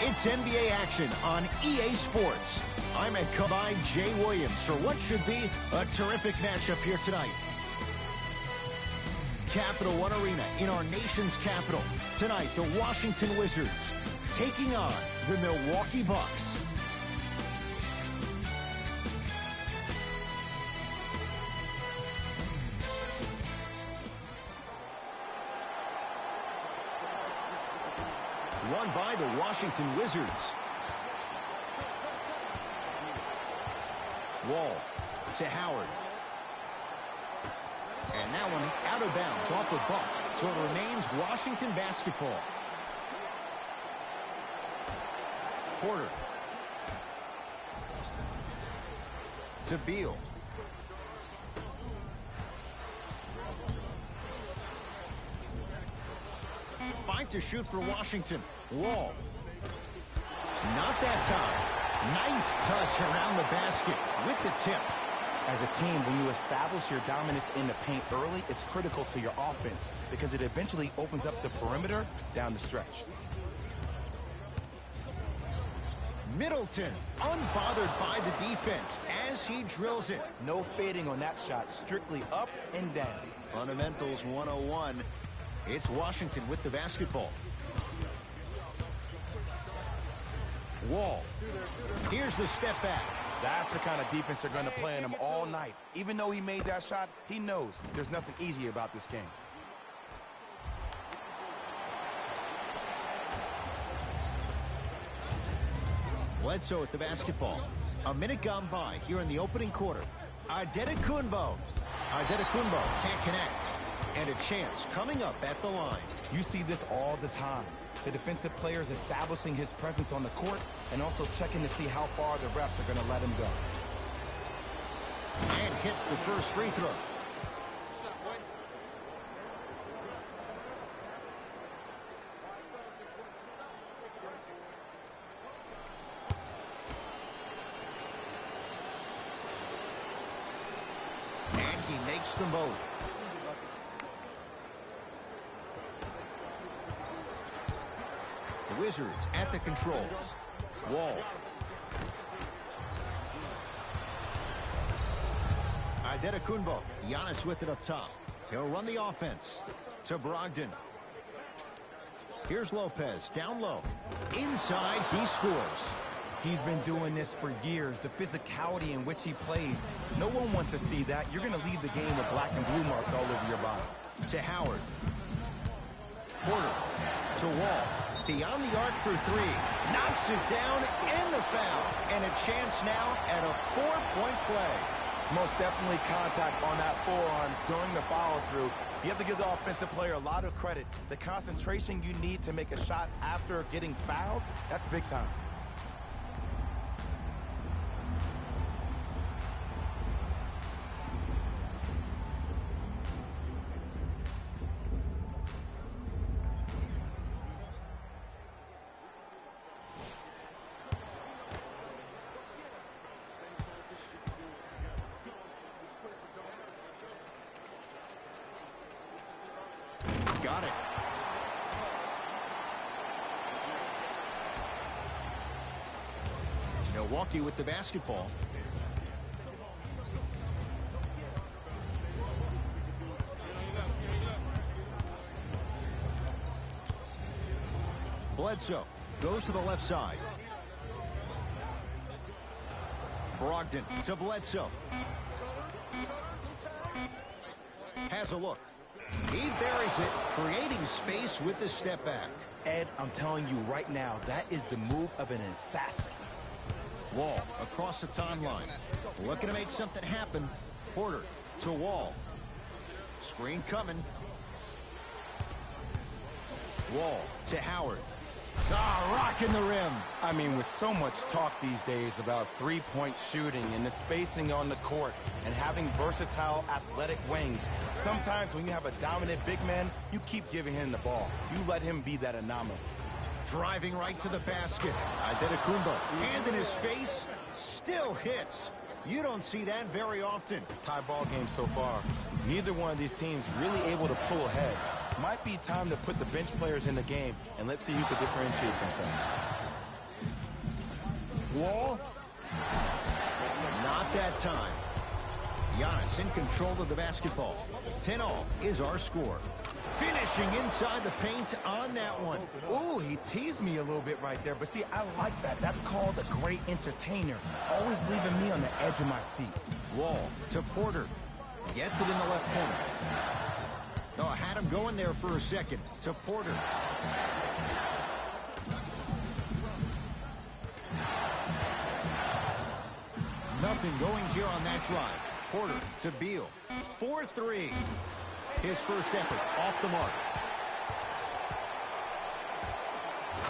It's NBA action on EA Sports. I'm at by Jay Williams for what should be a terrific matchup here tonight. Capital One Arena in our nation's capital. Tonight, the Washington Wizards taking on the Milwaukee Bucks. Won by the Washington Wizards. Wall to Howard. And that one out of bounds off the buck. So it remains Washington basketball. Porter. To Beal. Fight to shoot for Washington. Wall. Not that time. Nice touch around the basket with the tip. As a team, when you establish your dominance in the paint early, it's critical to your offense because it eventually opens up the perimeter down the stretch. Middleton, unbothered by the defense as he drills it. No fading on that shot, strictly up and down. Fundamentals 101. It's Washington with the basketball. Wall. Here's the step back. That's the kind of defense they're going to play on him all night. Even though he made that shot, he knows there's nothing easy about this game. Bledsoe with the basketball. A minute gone by here in the opening quarter. Antetokounmpo can't connect. And a chance coming up at the line. You see this all the time. The defensive player is establishing his presence on the court and also checking to see how far the refs are going to let him go. And hits the first free throw. And he makes them both. The Wizards at the controls. Wall. Antetokounmpo. Giannis with it up top. He'll run the offense to Brogdon. Here's Lopez down low. Inside, he scores. He's been doing this for years. The physicality in which he plays. No one wants to see that. You're going to leave the game with black and blue marks all over your body. To Howard. Porter to Wall. Beyond the arc for three. Knocks it down and the foul. And a chance now at a four-point play. Most definitely contact on that forearm during the follow-through. You have to give the offensive player a lot of credit. The concentration you need to make a shot after getting fouled, that's big time. Got it. Milwaukee with the basketball. Bledsoe goes to the left side. Brogdon to Bledsoe. Has a look. He buries it, creating space with the step back. Ed, I'm telling you right now, that is the move of an assassin. Wall across the timeline. Looking to make something happen. Porter to Wall. Screen coming. Wall to Howard. Rocking the rim. I mean, with so much talk these days about three-point shooting and the spacing on the court and having versatile athletic wings, sometimes when you have a dominant big man, you keep giving him the ball. You let him be that anomaly. Driving right to the basket. Antetokounmpo, hand in his face, still hits. You don't see that very often. Tie ball game so far. Neither one of these teams really able to pull ahead. Might be time to put the bench players in the game and let's see who can differentiate themselves. Wall. Not that time. Giannis in control of the basketball. 10-all is our score. Finishing inside the paint on that one. Ooh, he teased me a little bit right there. But see, I like that. That's called a great entertainer. Always leaving me on the edge of my seat. Wall to Porter. Gets it in the left corner. Oh, had him going there for a second. To Porter. Nothing going here on that drive. Porter to Beal. 4-3. His first effort off the mark.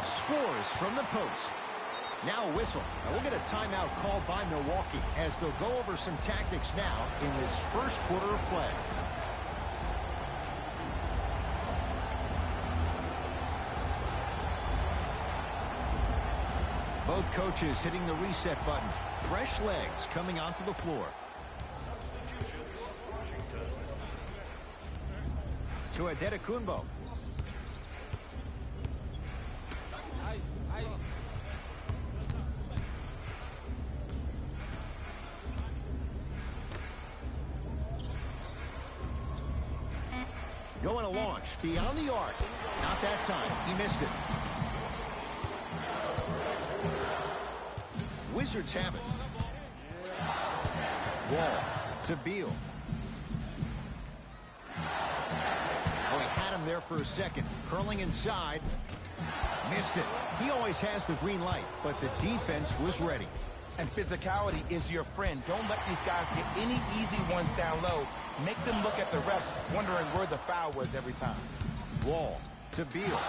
Scores from the post. Now a whistle. Now we'll get a timeout called by Milwaukee as they'll go over some tactics now in this first quarter of play. Both coaches hitting the reset button. Fresh legs coming onto the floor. To Adetokunbo. Going to launch beyond the arc. Not that time. He missed it. Wizards have it. Wall to Beal. Oh, he had him there for a second. Curling inside. Missed it. He always has the green light, but the defense was ready. And physicality is your friend. Don't let these guys get any easy ones down low. Make them look at the refs, wondering where the foul was every time. Wall to Beal.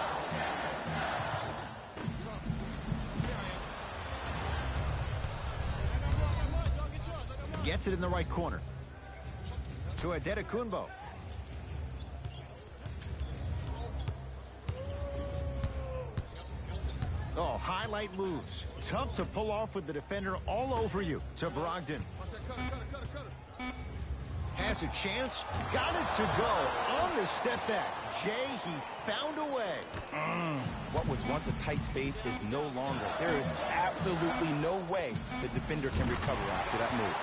Gets it in the right corner. To Adetokunbo. Oh, highlight moves. Tough to pull off with the defender all over you. To Brogdon. Has a chance. Got it to go on the step back. Jay, he found a way. What was once a tight space is no longer. There is absolutely no way the defender can recover after that move.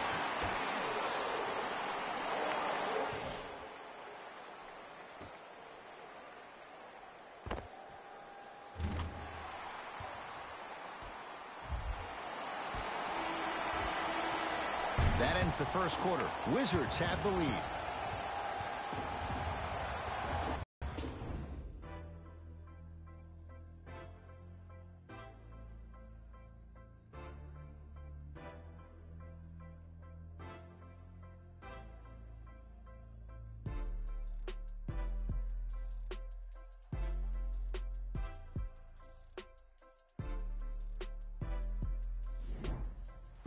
That ends the first quarter. Wizards have the lead.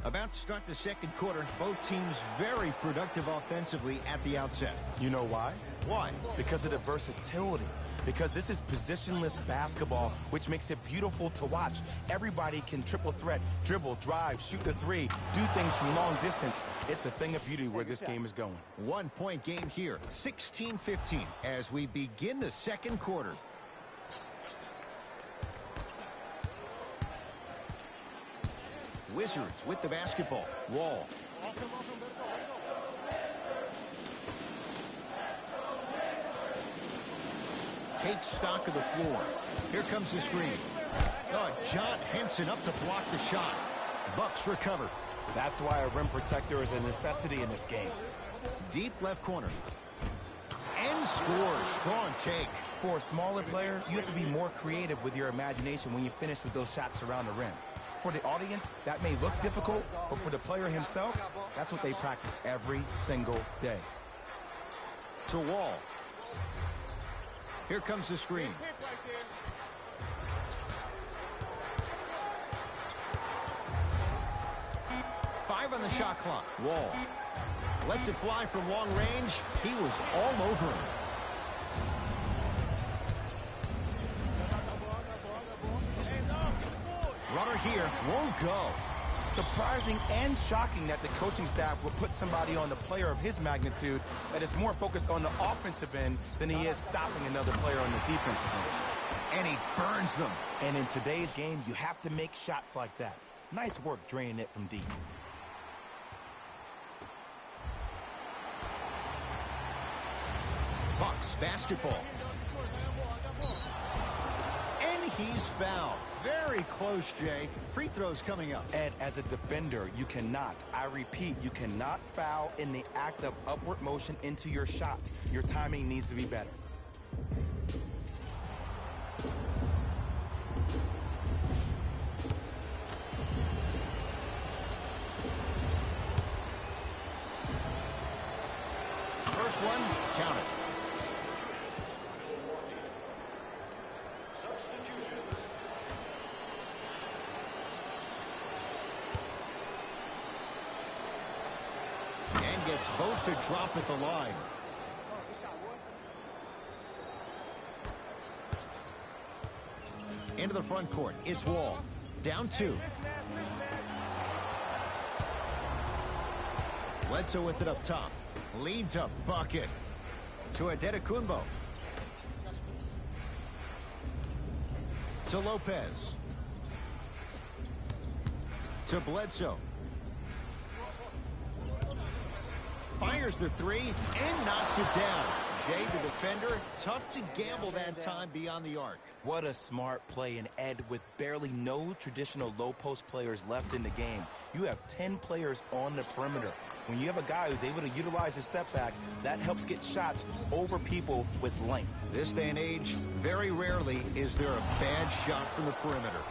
About to start the second quarter. Both teams very productive offensively at the outset. You know why? Why? Because of the versatility. Because this is positionless basketball, which makes it beautiful to watch. Everybody can triple threat, dribble, drive, shoot the three, do things from long distance. It's a thing of beauty where this game is going. 1 point game here, 16-15 as we begin the second quarter. Wizards with the basketball. Wall. Takes stock of the floor. Here comes the screen. Oh, John Henson up to block the shot. Bucks recover. That's why a rim protector is a necessity in this game. Deep left corner. And scores. Strong take. For a smaller player, you have to be more creative with your imagination when you finish with those shots around the rim. For the audience, that may look difficult, but for the player himself, that's what they practice every single day. To Wall. Here comes the screen. Five on the shot clock. Wall. Lets it fly from long range. He was all over him. Runner here won't go. Surprising and shocking that the coaching staff would put somebody on the player of his magnitude that is more focused on the offensive end than he is stopping another player on the defensive end. And he burns them. And in today's game, you have to make shots like that. Nice work draining it from deep. Bucks basketball. And he's fouled. Very close, Jay. Free throws coming up. Ed, as a defender, you cannot, I repeat, you cannot foul in the act of upward motion into your shot. Your timing needs to be better. First one, count it. And gets both to drop at the line. Into the front court. It's Wall. Down 2. Bledsoe with it up top. Leads a bucket to Adetokunbo. To Lopez. To Bledsoe. Fires the 3 and knocks it down. Jay, the defender, tough to gamble that time beyond the arc. What a smart play, and Ed, with barely no traditional low-post players left in the game, you have 10 players on the perimeter. When you have a guy who's able to utilize his step back, that helps get shots over people with length. This day and age, very rarely is there a bad shot from the perimeter.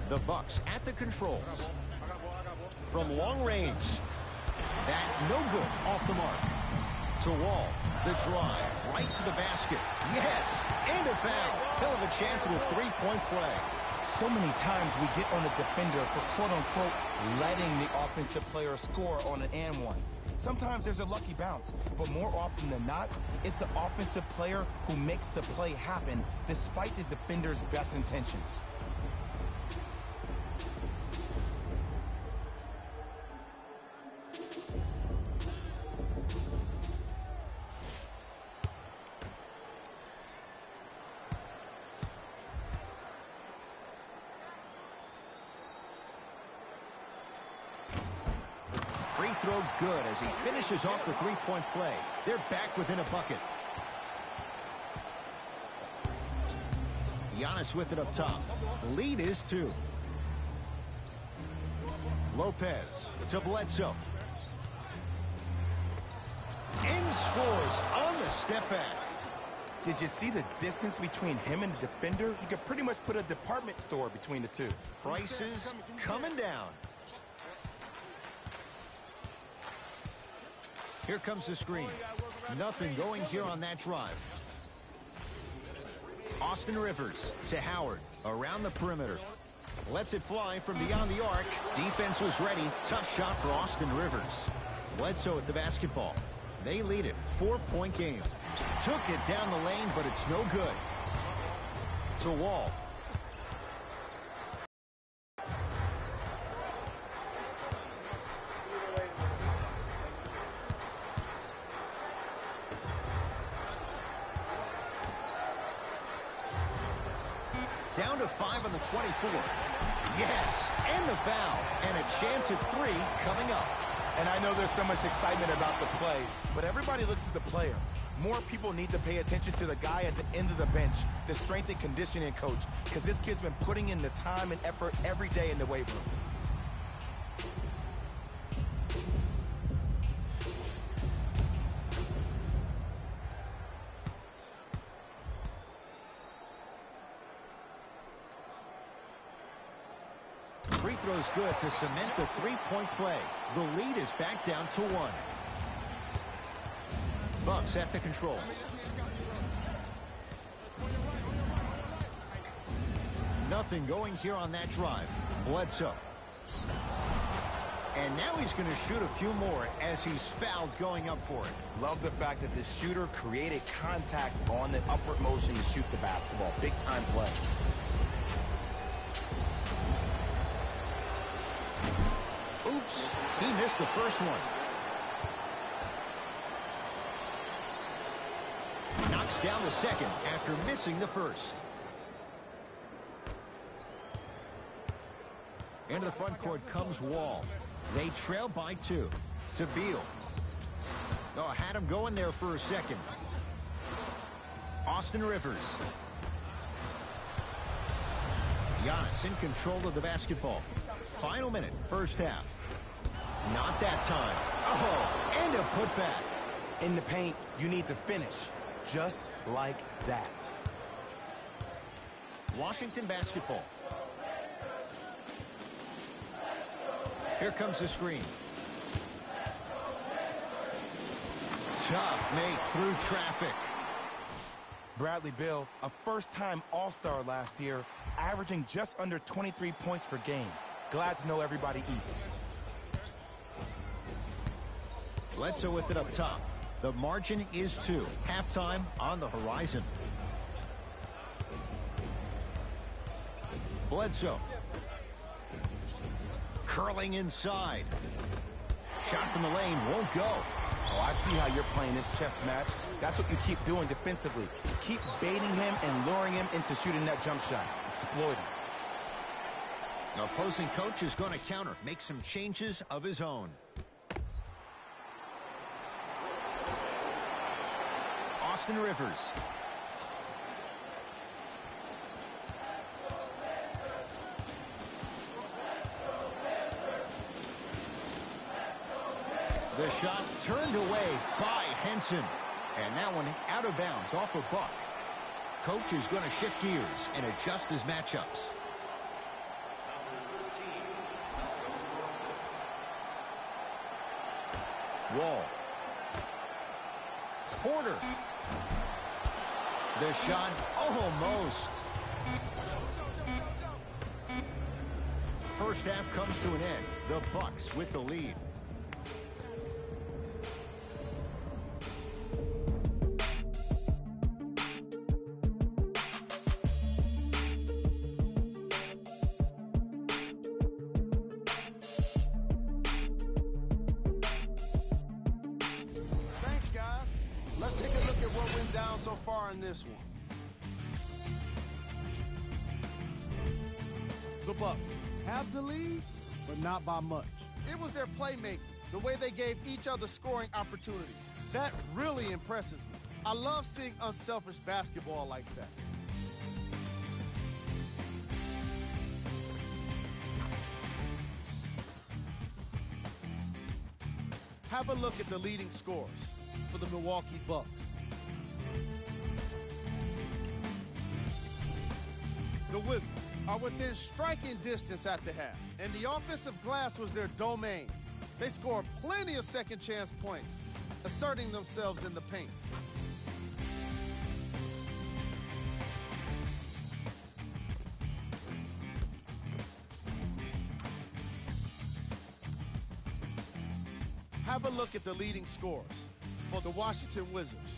The Bucks at the controls. From long range. That no good off the mark. To Wall. The drive. Right to the basket. Yes! And a foul. He'll have a chance at a three-point play. So many times we get on the defender for quote-unquote letting the offensive player score on an and one. Sometimes there's a lucky bounce, but more often than not, it's the offensive player who makes the play happen despite the defender's best intentions. Free throw good as he finishes off the three-point play. They're back within a bucket. Giannis with it up top. Lead is 2. Lopez to Bledsoe. And scores on the step back. Did you see the distance between him and the defender? You could pretty much put a department store between the two. Prices coming down. Here comes the screen. Nothing going here on that drive. Austin Rivers to Howard. Around the perimeter. Lets it fly from beyond the arc. Defense was ready. Tough shot for Austin Rivers. Bledsoe at the basketball. They lead it. 4-point game. Took it down the lane, but it's no good. To Wall. Down to 5 on the 24. Yes, and the foul. And a chance at 3 coming up. And I know there's so much excitement about the play, but everybody looks at the player. More people need to pay attention to the guy at the end of the bench, the strength and conditioning coach, because this kid's been putting in the time and effort every day in the weight room. Free throw's good to cement the three-point play. The lead is back down to 1. Bucks at the controls. Nothing going here on that drive. Bledsoe. And now he's going to shoot a few more as he's fouled going up for it. Love the fact that the shooter created contact on the upward motion to shoot the basketball. Big-time play. Oops, he missed the first one. Knocks down the second after missing the first. Into the front court comes Wall. They trail by 2. To Beal. Oh, had him going there for a second. Austin Rivers. Giannis in control of the basketball. Final minute, first half. Not that time. Oh, and a putback. In the paint, you need to finish. Just like that. Washington basketball. Here comes the screen. Tough make through traffic. Bradley Beal, a first-time All-Star last year, averaging just under 23 points per game. Glad to know everybody eats. Bledsoe with it up top. The margin is 2. Halftime on the horizon. Bledsoe. Curling inside. Shot from the lane won't go. Oh, I see how you're playing this chess match. That's what you keep doing defensively. Keep baiting him and luring him into shooting that jump shot. Exploit him. The opposing coach is going to counter. Make some changes of his own. Austin Rivers. The shot turned away by Henson. And that one out of bounds off a buck. Coach is going to shift gears and adjust his matchups. Wall. Porter. The shot almost. First half comes to an end. The Bucks with the lead. Let's take a look at what went down so far in this one. The Bucks have the lead, but not by much. It was their playmaking, the way they gave each other scoring opportunities. That really impresses me. I love seeing unselfish basketball like that. Have a look at the leading scorers for the Milwaukee Bucks. The Wizards are within striking distance at the half, and the offensive glass was their domain. They scored plenty of second chance points, asserting themselves in the paint. Have a look at the leading scorers for the Washington Wizards.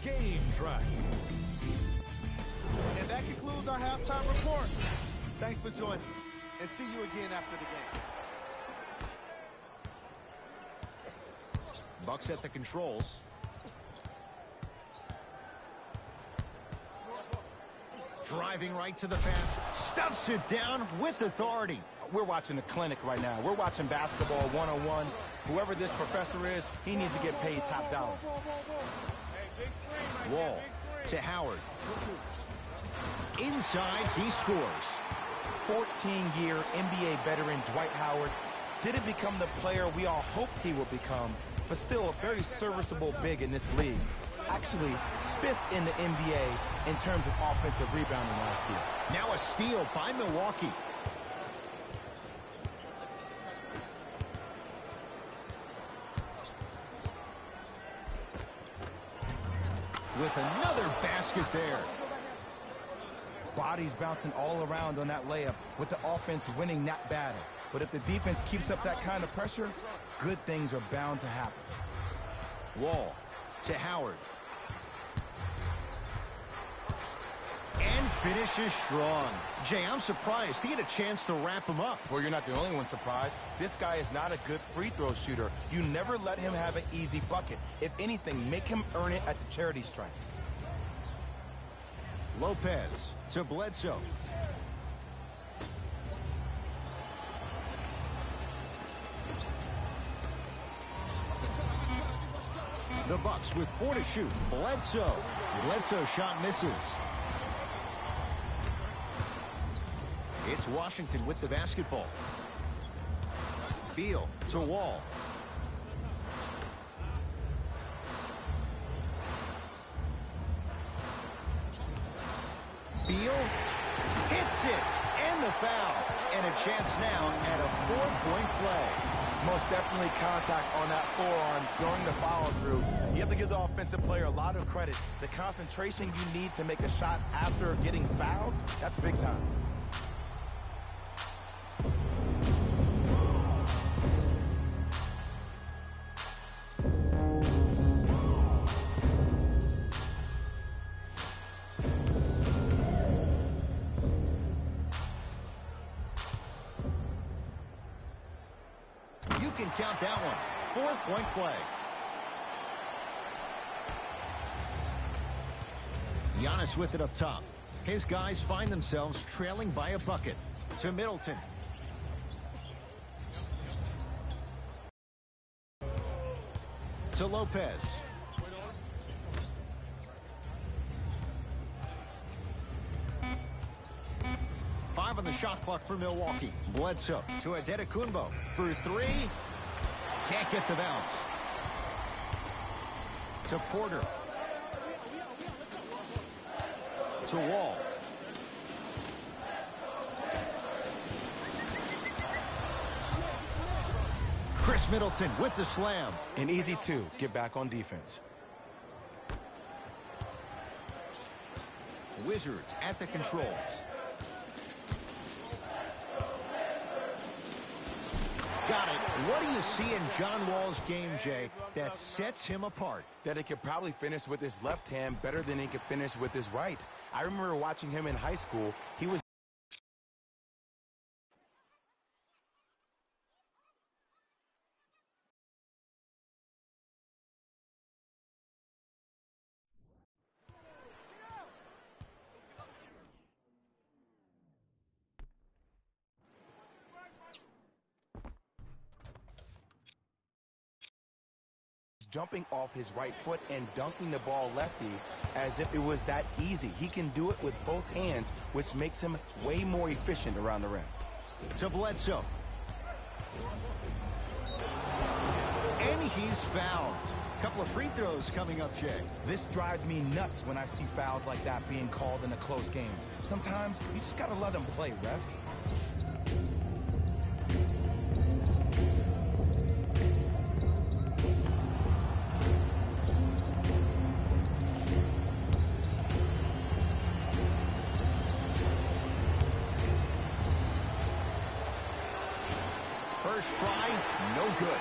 Game track. And that concludes our halftime report. Thanks for joining us, and see you again after the game. Bucks at the controls. Driving right to the path. Stuffs it down with authority. We're watching a clinic right now. We're watching basketball one-on-one. Whoever this professor is, he needs to get paid top dollar. Wall to Howard. Inside, he scores. 14-year NBA veteran Dwight Howard didn't become the player we all hoped he would become, but still a very serviceable big in this league. Actually, 5th in the NBA in terms of offensive rebounding last year. Now a steal by Milwaukee. With another basket there. Bodies bouncing all around on that layup with the offense winning that battle. But if the defense keeps up that kind of pressure, good things are bound to happen. Wall to Howard. And finishes strong. Jay, I'm surprised he had a chance to wrap him up. Well, you're not the only one surprised. This guy is not a good free throw shooter. You never let him have an easy bucket. If anything, make him earn it at the charity stripe. Lopez to Bledsoe. The Bucks with 4 to shoot. Bledsoe. Bledsoe's shot misses. It's Washington with the basketball. Beal to Wall. Beal hits it, and the foul. And a chance now at a 4-point play. Most definitely contact on that forearm during the follow-through. You have to give the offensive player a lot of credit. The concentration you need to make a shot after getting fouled, that's big time. You can count that one. 4-point play. Giannis with it up top. His guys find themselves trailing by a bucket. To Middleton. To Lopez. Five on the shot clock for Milwaukee. Bledsoe to Adetokunbo for 3. Can't get the bounce. To Porter. To Wall. Chris Middleton with the slam. An easy 2. Get back on defense. Wizards at the controls. Got it. What do you see in John Wall's game, Jay, that sets him apart? That he could probably finish with his left hand better than he could finish with his right. I remember watching him in high school. He was jumping off his right foot and dunking the ball lefty as if it was that easy. He can do it with both hands, which makes him way more efficient around the rim. To Bledsoe. And he's fouled. Couple of free throws coming up, Jay. This drives me nuts when I see fouls like that being called in a close game. Sometimes you just gotta let them play, ref. First try, no good.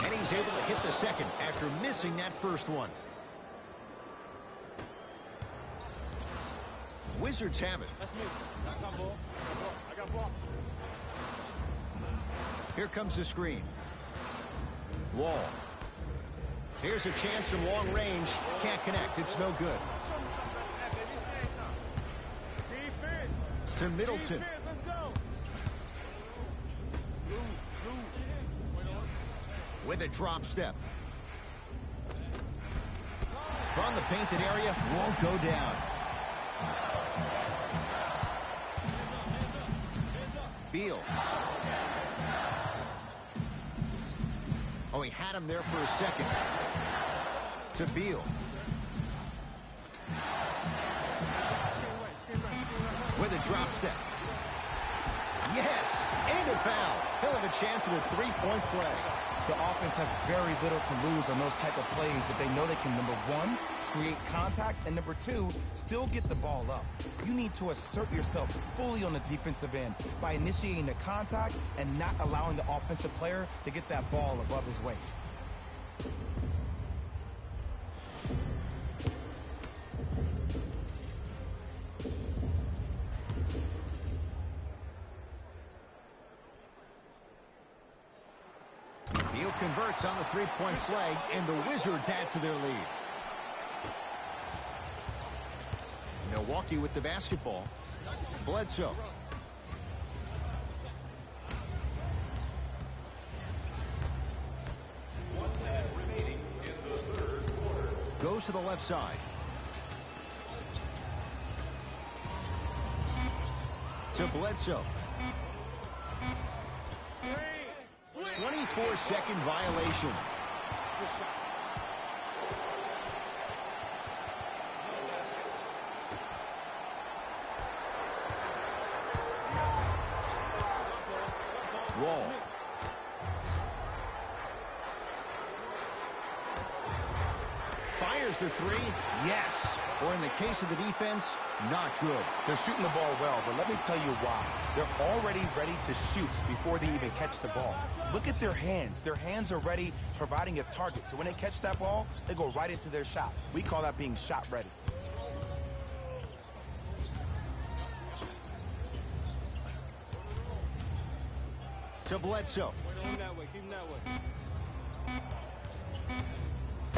And he's able to hit the second after missing that first one. Wizards have it. That's me. I got ball. I got ball. Here comes the screen. Wall. Here's a chance from long range. Can't connect. It's no good. To Middleton. With a drop step. From the painted area, won't go down. Beal. Oh, he had him there for a second. To Beal. With a drop step. Yes! And a foul. He'll have a chance at a 3-point play. The offense has very little to lose on those type of plays if they know they can, number one, create contact, and number two, still get the ball up. You need to assert yourself fully on the defensive end by initiating the contact and not allowing the offensive player to get that ball above his waist. minutes on the three-point play, and the Wizards add to their lead. Milwaukee with the basketball. Bledsoe. Goes to the left side. To Bledsoe. 24-second violation. Wall. Fires the three. Yes. Or in the case of the defense, not good. They're shooting the ball well, but let me tell you why. They're already ready to shoot before they even catch the ball. Look at their hands. Their hands are ready, providing a target. So when they catch that ball, they go right into their shot. We call that being shot ready. To Bledsoe. Keep him that way. Keep him that way.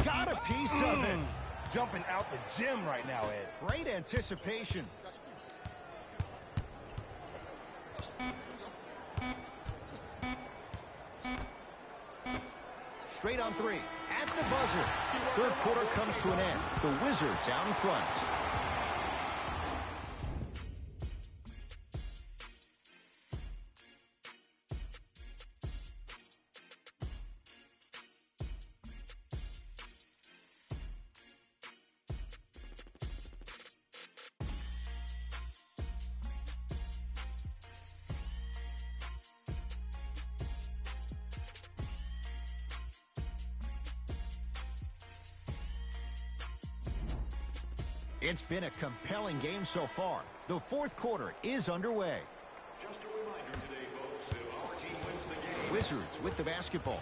Got a piece of it. Jumping out the gym right now, Ed. Great anticipation. Straight on three. At the buzzer. Third quarter comes to an end. The Wizards out in front. It's been a compelling game so far. The fourth quarter is underway. Just a reminder today, folks, if our team wins the game. Wizards with the basketball.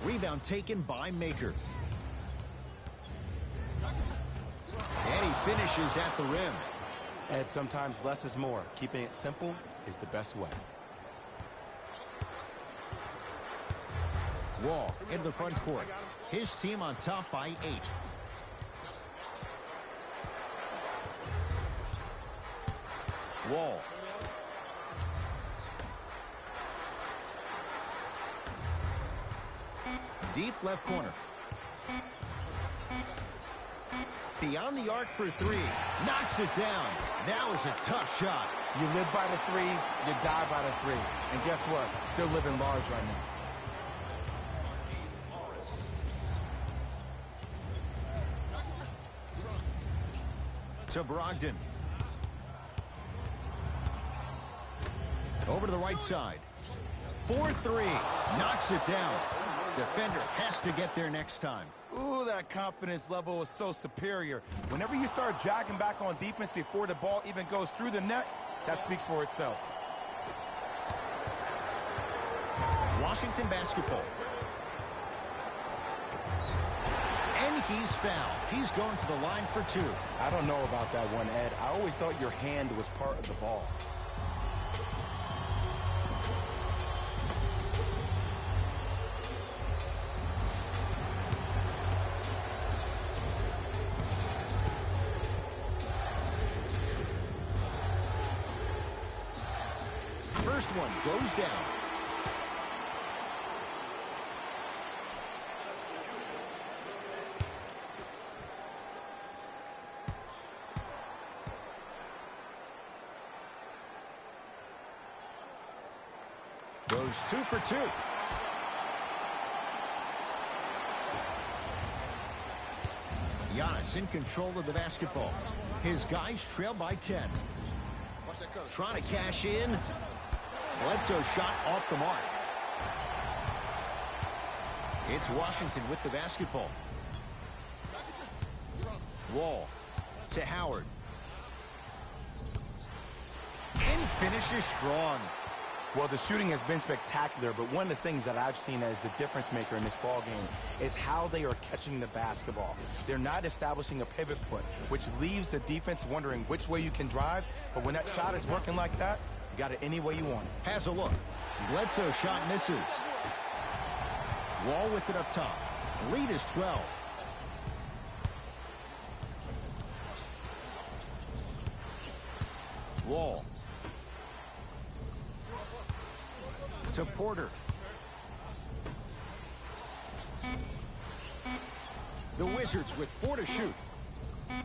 Rebound taken by Maker. And he finishes at the rim. Ed, sometimes less is more. Keeping it simple is the best way. Wall into the front court. His team on top by 8. Wall. Deep left corner. Beyond the arc for three. Knocks it down. That was a tough shot. You live by the three, you die by the three. And guess what? They're living large right now. To Brogdon. Over to the right side. 4-3. Knocks it down. Defender has to get there next time. Ooh, that confidence level is so superior. Whenever you start dragging back on defense before the ball even goes through the net, that speaks for itself. Washington basketball. And he's fouled. He's going to the line for 2. I don't know about that one, Ed. I always thought your hand was part of the ball. First one goes down. Goes 2 for 2. Giannis in control of the basketball. His guys trail by 10. Trying to cash in. Bledsoe shot off the mark. It's Washington with the basketball. Wall to Howard. And finishes strong. Well, the shooting has been spectacular, but one of the things that I've seen as the difference maker in this ball game is how they are catching the basketball. They're not establishing a pivot foot, which leaves the defense wondering which way you can drive. But when that shot is working like that, you got it any way you want it. Has a look. Bledsoe shot misses. Wall with it up top. Lead is 12. Wall. To Porter. The Wizards with 4 to shoot.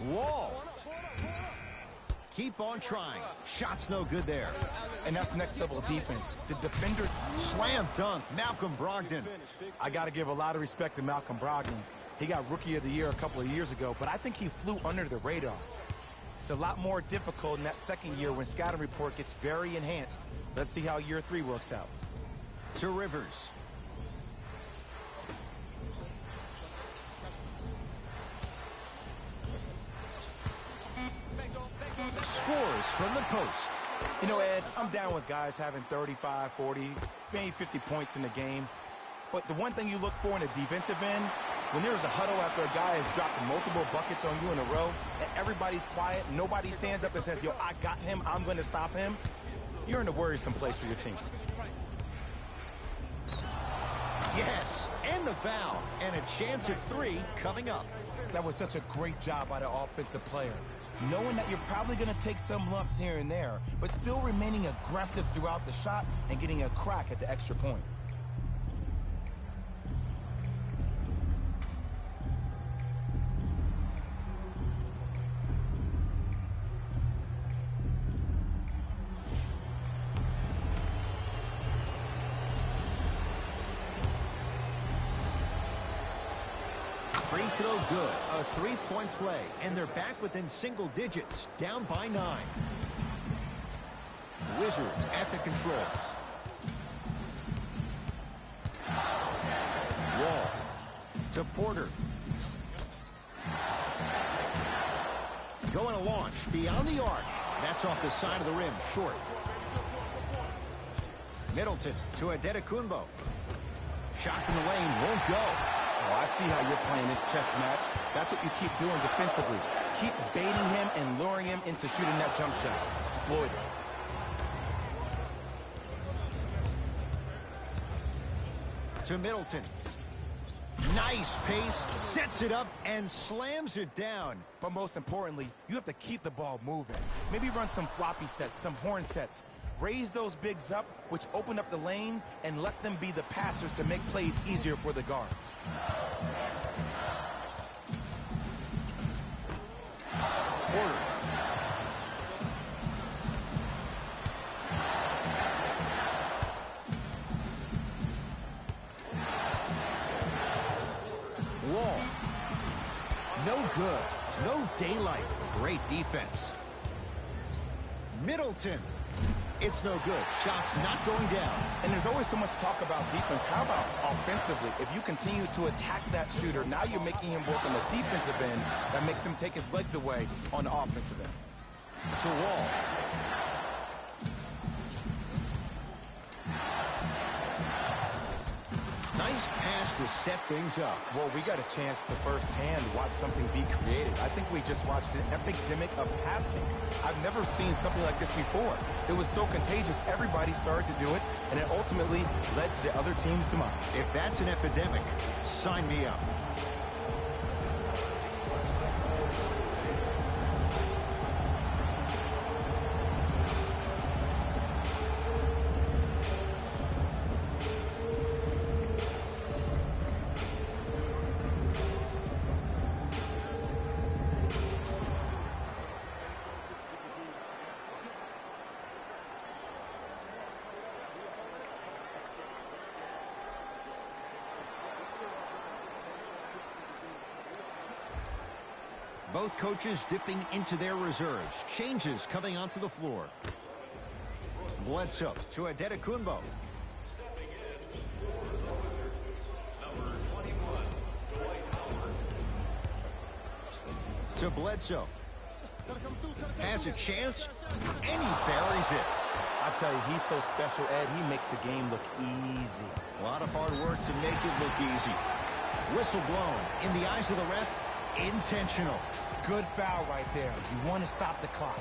Wall. Keep on trying. Shot's no good there. And that's next level defense. The defender Slam dunk. Malcolm Brogdon. I got to give a lot of respect to Malcolm Brogdon. He got Rookie of the Year a couple of years ago, but I think he flew under the radar. It's a lot more difficult in that second year when scouting report gets very enhanced. Let's see how year 3 works out. To Rivers. Scores from the post. You know, Ed, I'm down with guys having 35, 40, maybe 50 points in the game. But the one thing you look for in a defensive end, when there's a huddle after a guy has dropped multiple buckets on you in a row, and everybody's quiet, nobody stands up and says, yo, I got him, I'm going to stop him, you're in a worrisome place for your team. Yes, and the foul. And a chance at 3 coming up. That was such a great job by the offensive player. Knowing that you're probably going to take some lumps here and there, but still remaining aggressive throughout the shot and getting a crack at the extra point. Free throw good. A 3-point play. And they're back within single digits. Down by 9. Wizards at the controls. Wall. To Porter. Going to launch. Beyond the arc. That's off the side of the rim. Short. Middleton to Adetokunbo. Shot from the lane. Won't go. Oh, I see how you're playing this chess match. That's what you keep doing defensively. Keep baiting him and luring him into shooting that jump shot. Exploit it. To Middleton. Nice pace. Sets it up and slams it down. But most importantly, you have to keep the ball moving. Maybe run some floppy sets, some horn sets. Raise those bigs up, which open up the lane, and let them be the passers to make plays easier for the guards. Porter. Wall. No good. No daylight. Great defense. Middleton. It's no good. Shots not going down. And there's always so much talk about defense. How about offensively? If you continue to attack that shooter, now you're making him work on the defensive end. That makes him take his legs away on the offensive end. To Wall. Nice pass to set things up. Well, we got a chance to firsthand watch something be created. I think we just watched an epidemic of passing. I've never seen something like this before. It was so contagious, everybody started to do it, and it ultimately led to the other team's demise. If that's an epidemic, sign me up. Both coaches dipping into their reserves. Changes coming onto the floor. Bledsoe to Adetokunbo. To Bledsoe. Has a chance, and he buries it. I tell you, he's so special, Ed. He makes the game look easy. A lot of hard work to make it look easy. Whistle blown. In the eyes of the ref, intentional. Good foul right there. You want to stop the clock.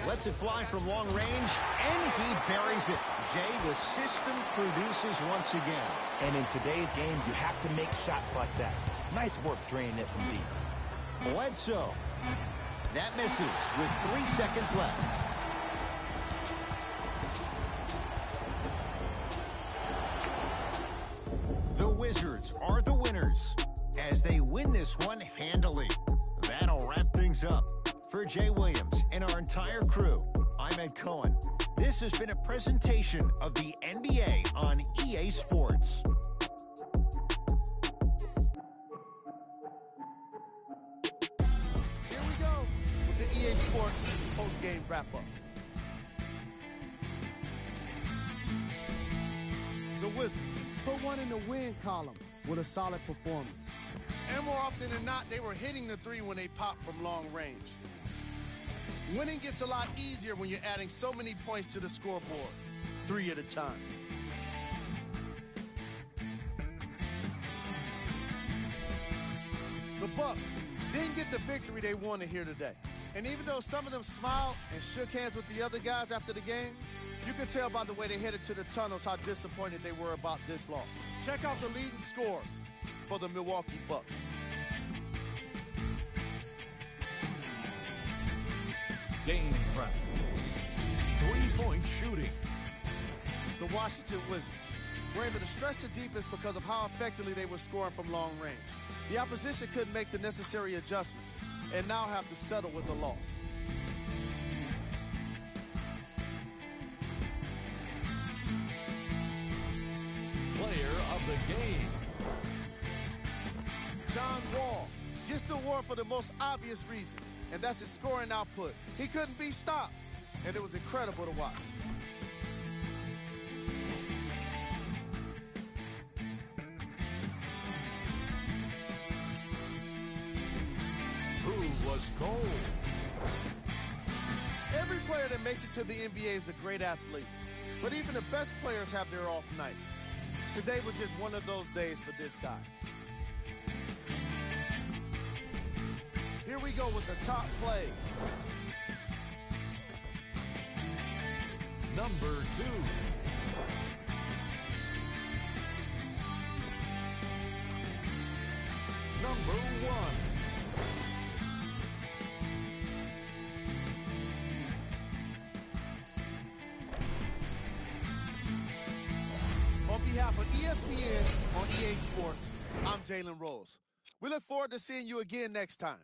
Lets it fly from long range, and he buries it. Jay, the system produces once again. And in today's game, you have to make shots like that. Nice work draining it from deep. Bledsoe. That misses with 3 seconds left. The Wizards are the winners as they win this one handily. That'll wrap things up. For Jay Williams and our entire crew, I'm Ed Cohen. This has been a presentation of the NBA on EA Sports. Here we go with the EA Sports post-game wrap-up. The Wizards put one in the win column with a solid performance. And more often than not, they were hitting the three when they popped from long range. Winning gets a lot easier when you're adding so many points to the scoreboard, 3 at a time. The Bucks didn't get the victory they wanted here today. And even though some of them smiled and shook hands with the other guys after the game, you can tell by the way they headed to the tunnels how disappointed they were about this loss. Check out the leading scores for the Milwaukee Bucks. Game track. 3-point shooting. The Washington Wizards were able to stretch the defense because of how effectively they were scoring from long range. The opposition couldn't make the necessary adjustments and now have to settle with a loss. Player of the game. John Wall gets the award for the most obvious reason, and that's his scoring output. He couldn't be stopped, and it was incredible to watch. Who was gold? Every player that makes it to the NBA is a great athlete, but even the best players have their off nights. Today was just one of those days for this guy. Here we go with the top plays. Number 2. Number 1. On behalf of ESPN on EA Sports, I'm Jalen Rose. We look forward to seeing you again next time.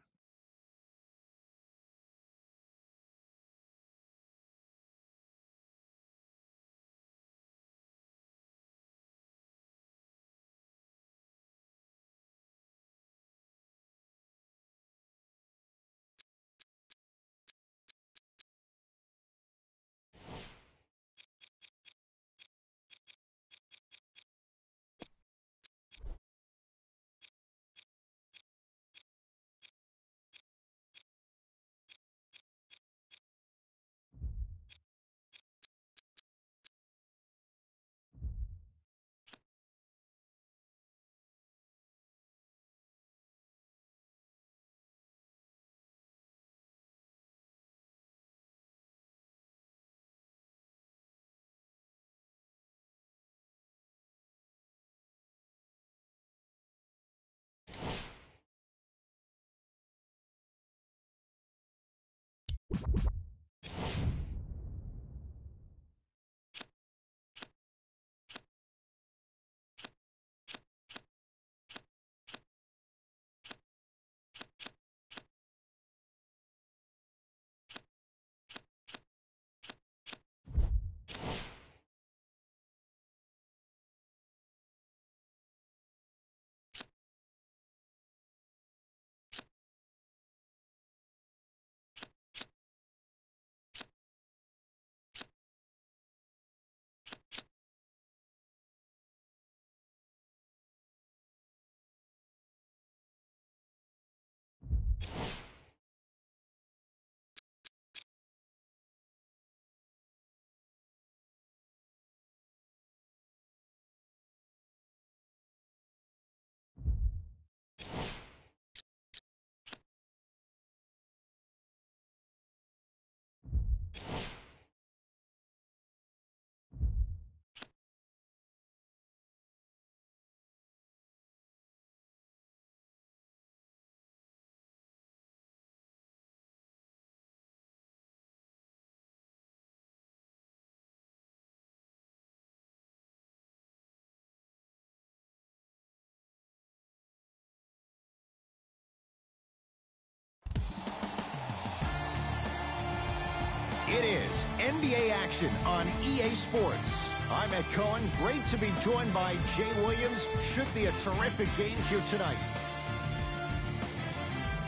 It's NBA action on EA Sports. I'm Ed Cohen. Great to be joined by Jay Williams. Should be a terrific game here tonight.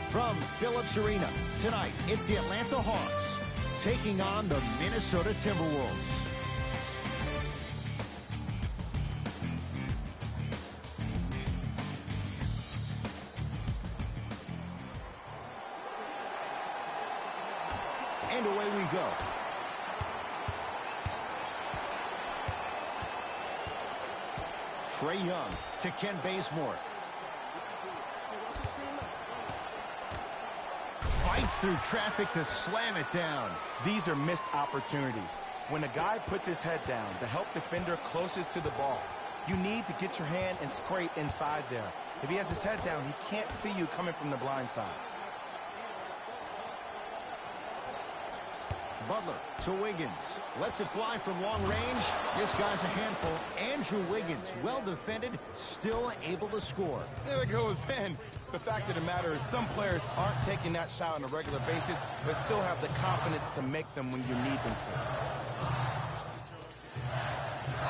From Phillips Arena, tonight it's the Atlanta Hawks taking on the Minnesota Timberwolves. And away we go. Trae Young to Ken Bazemore. Fights through traffic to slam it down. These are missed opportunities. When a guy puts his head down, the help defender closest to the ball, you need to get your hand and scrape inside there. If he has his head down, he can't see you coming from the blind side. Butler to Wiggins. Lets it fly from long range. This guy's a handful. Andrew Wiggins, well defended, still able to score. There it goes in. The fact of the matter is some players aren't taking that shot on a regular basis, but still have the confidence to make them when you need them to.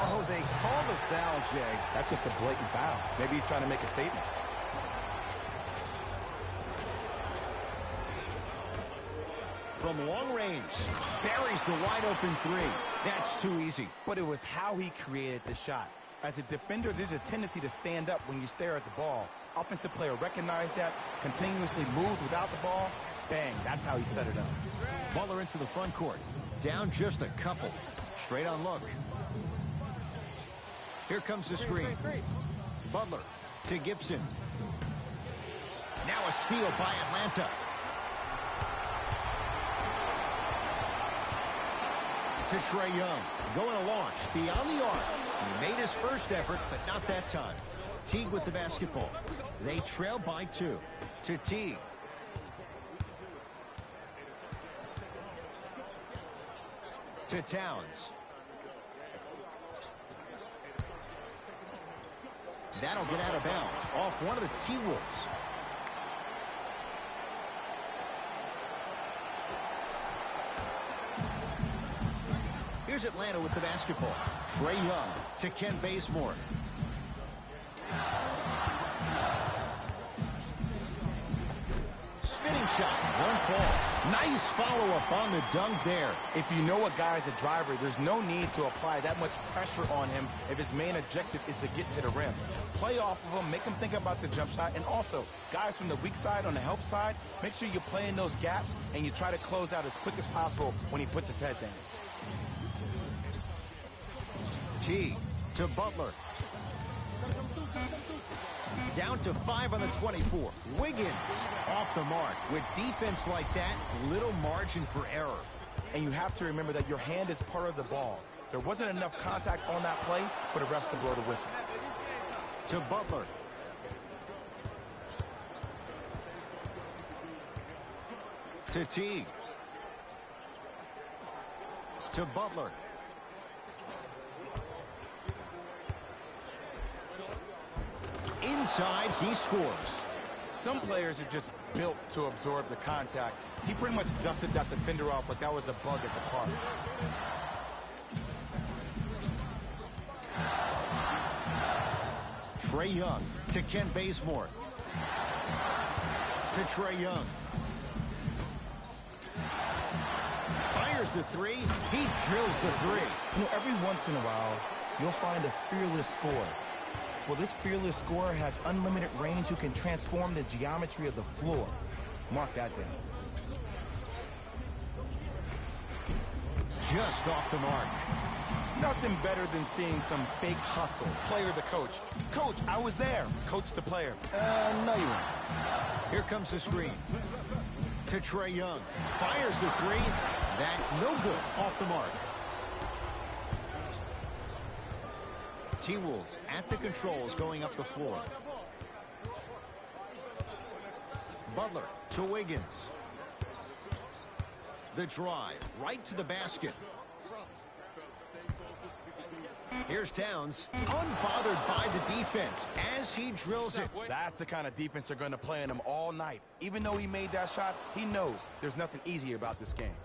Oh, they call the foul, Jay. That's just a blatant foul. Maybe he's trying to make a statement. From long range, buries the wide open three. That's too easy. But it was how he created the shot. As a defender, there's a tendency to stand up when you stare at the ball. Offensive player recognized that, continuously moved without the ball. Bang, that's how he set it up. Butler into the front court. Down just a couple. Straight on look. Here comes the screen. Butler to Gibson. Now a steal by Atlanta. To Trae Young. Going to launch. Beyond the arc. He made his first effort, but not that time. Teague with the basketball. They trail by 2. To Teague. To Towns. That'll get out of bounds. Off one of the T-Wolves. Here's Atlanta with the basketball. Trae Young to Ken Bazemore. Spinning shot. One fall. Nice follow-up on the dunk there. If you know a guy's a driver, there's no need to apply that much pressure on him if his main objective is to get to the rim. Play off of him, make him think about the jump shot, and also, guys from the weak side on the help side, make sure you play in those gaps and you try to close out as quick as possible when he puts his head down. T to Butler. Down to 5 on the 24. Wiggins off the mark. With defense like that, little margin for error. And you have to remember that your hand is part of the ball. There wasn't enough contact on that play for the refs to blow the whistle. To Butler. To Teague. To Butler. Inside, he scores. Some players are just built to absorb the contact. He pretty much dusted that defender off like that was a bug at the park. Trae Young to Ken Bazemore. To Trae Young. Fires the three. He drills the three. You know, every once in a while, you'll find a fearless scorer. Well, this fearless scorer has unlimited range who can transform the geometry of the floor. Mark that down. Just off the mark. Nothing better than seeing some fake hustle. Player to coach. Coach, I was there. Coach the player. No, you weren't. Here comes the screen. To Trae Young. Fires the three. That no good. Off the mark. T-Wolves at the controls going up the floor. Butler to Wiggins. The drive right to the basket. Here's Towns, unbothered by the defense as he drills it. That's the kind of defense they're going to play in him all night. Even though he made that shot, he knows there's nothing easy about this game.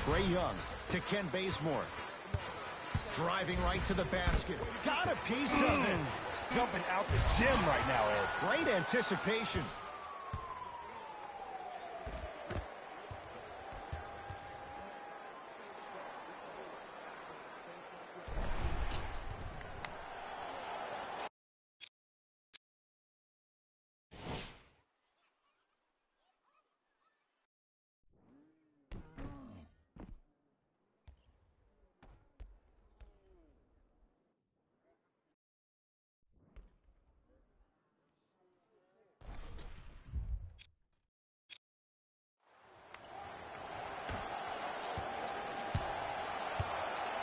Trae Young to Ken Bazemore. Driving right to the basket. Got a piece of it. Jumping out the gym right now, Ed. Great anticipation.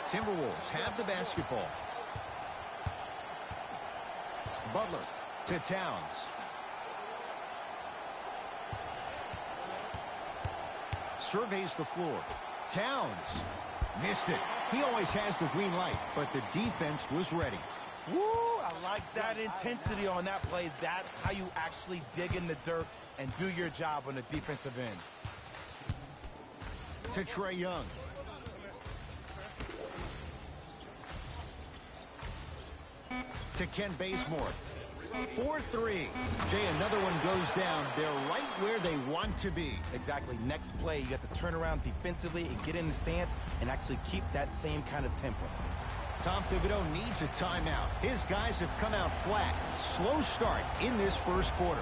Timberwolves have the basketball. Butler to Towns. Surveys the floor. Towns missed it. He always has the green light, but the defense was ready. Woo, I like that intensity on that play. That's how you actually dig in the dirt and do your job on the defensive end. To Trae Young. To Ken Bazemore. 4-3. Jay, another one goes down. They're right where they want to be. Exactly. Next play, you have to turn around defensively and get in the stance and actually keep that same kind of tempo. Tom Thibodeau needs a timeout. His guys have come out flat. Slow start in this first quarter.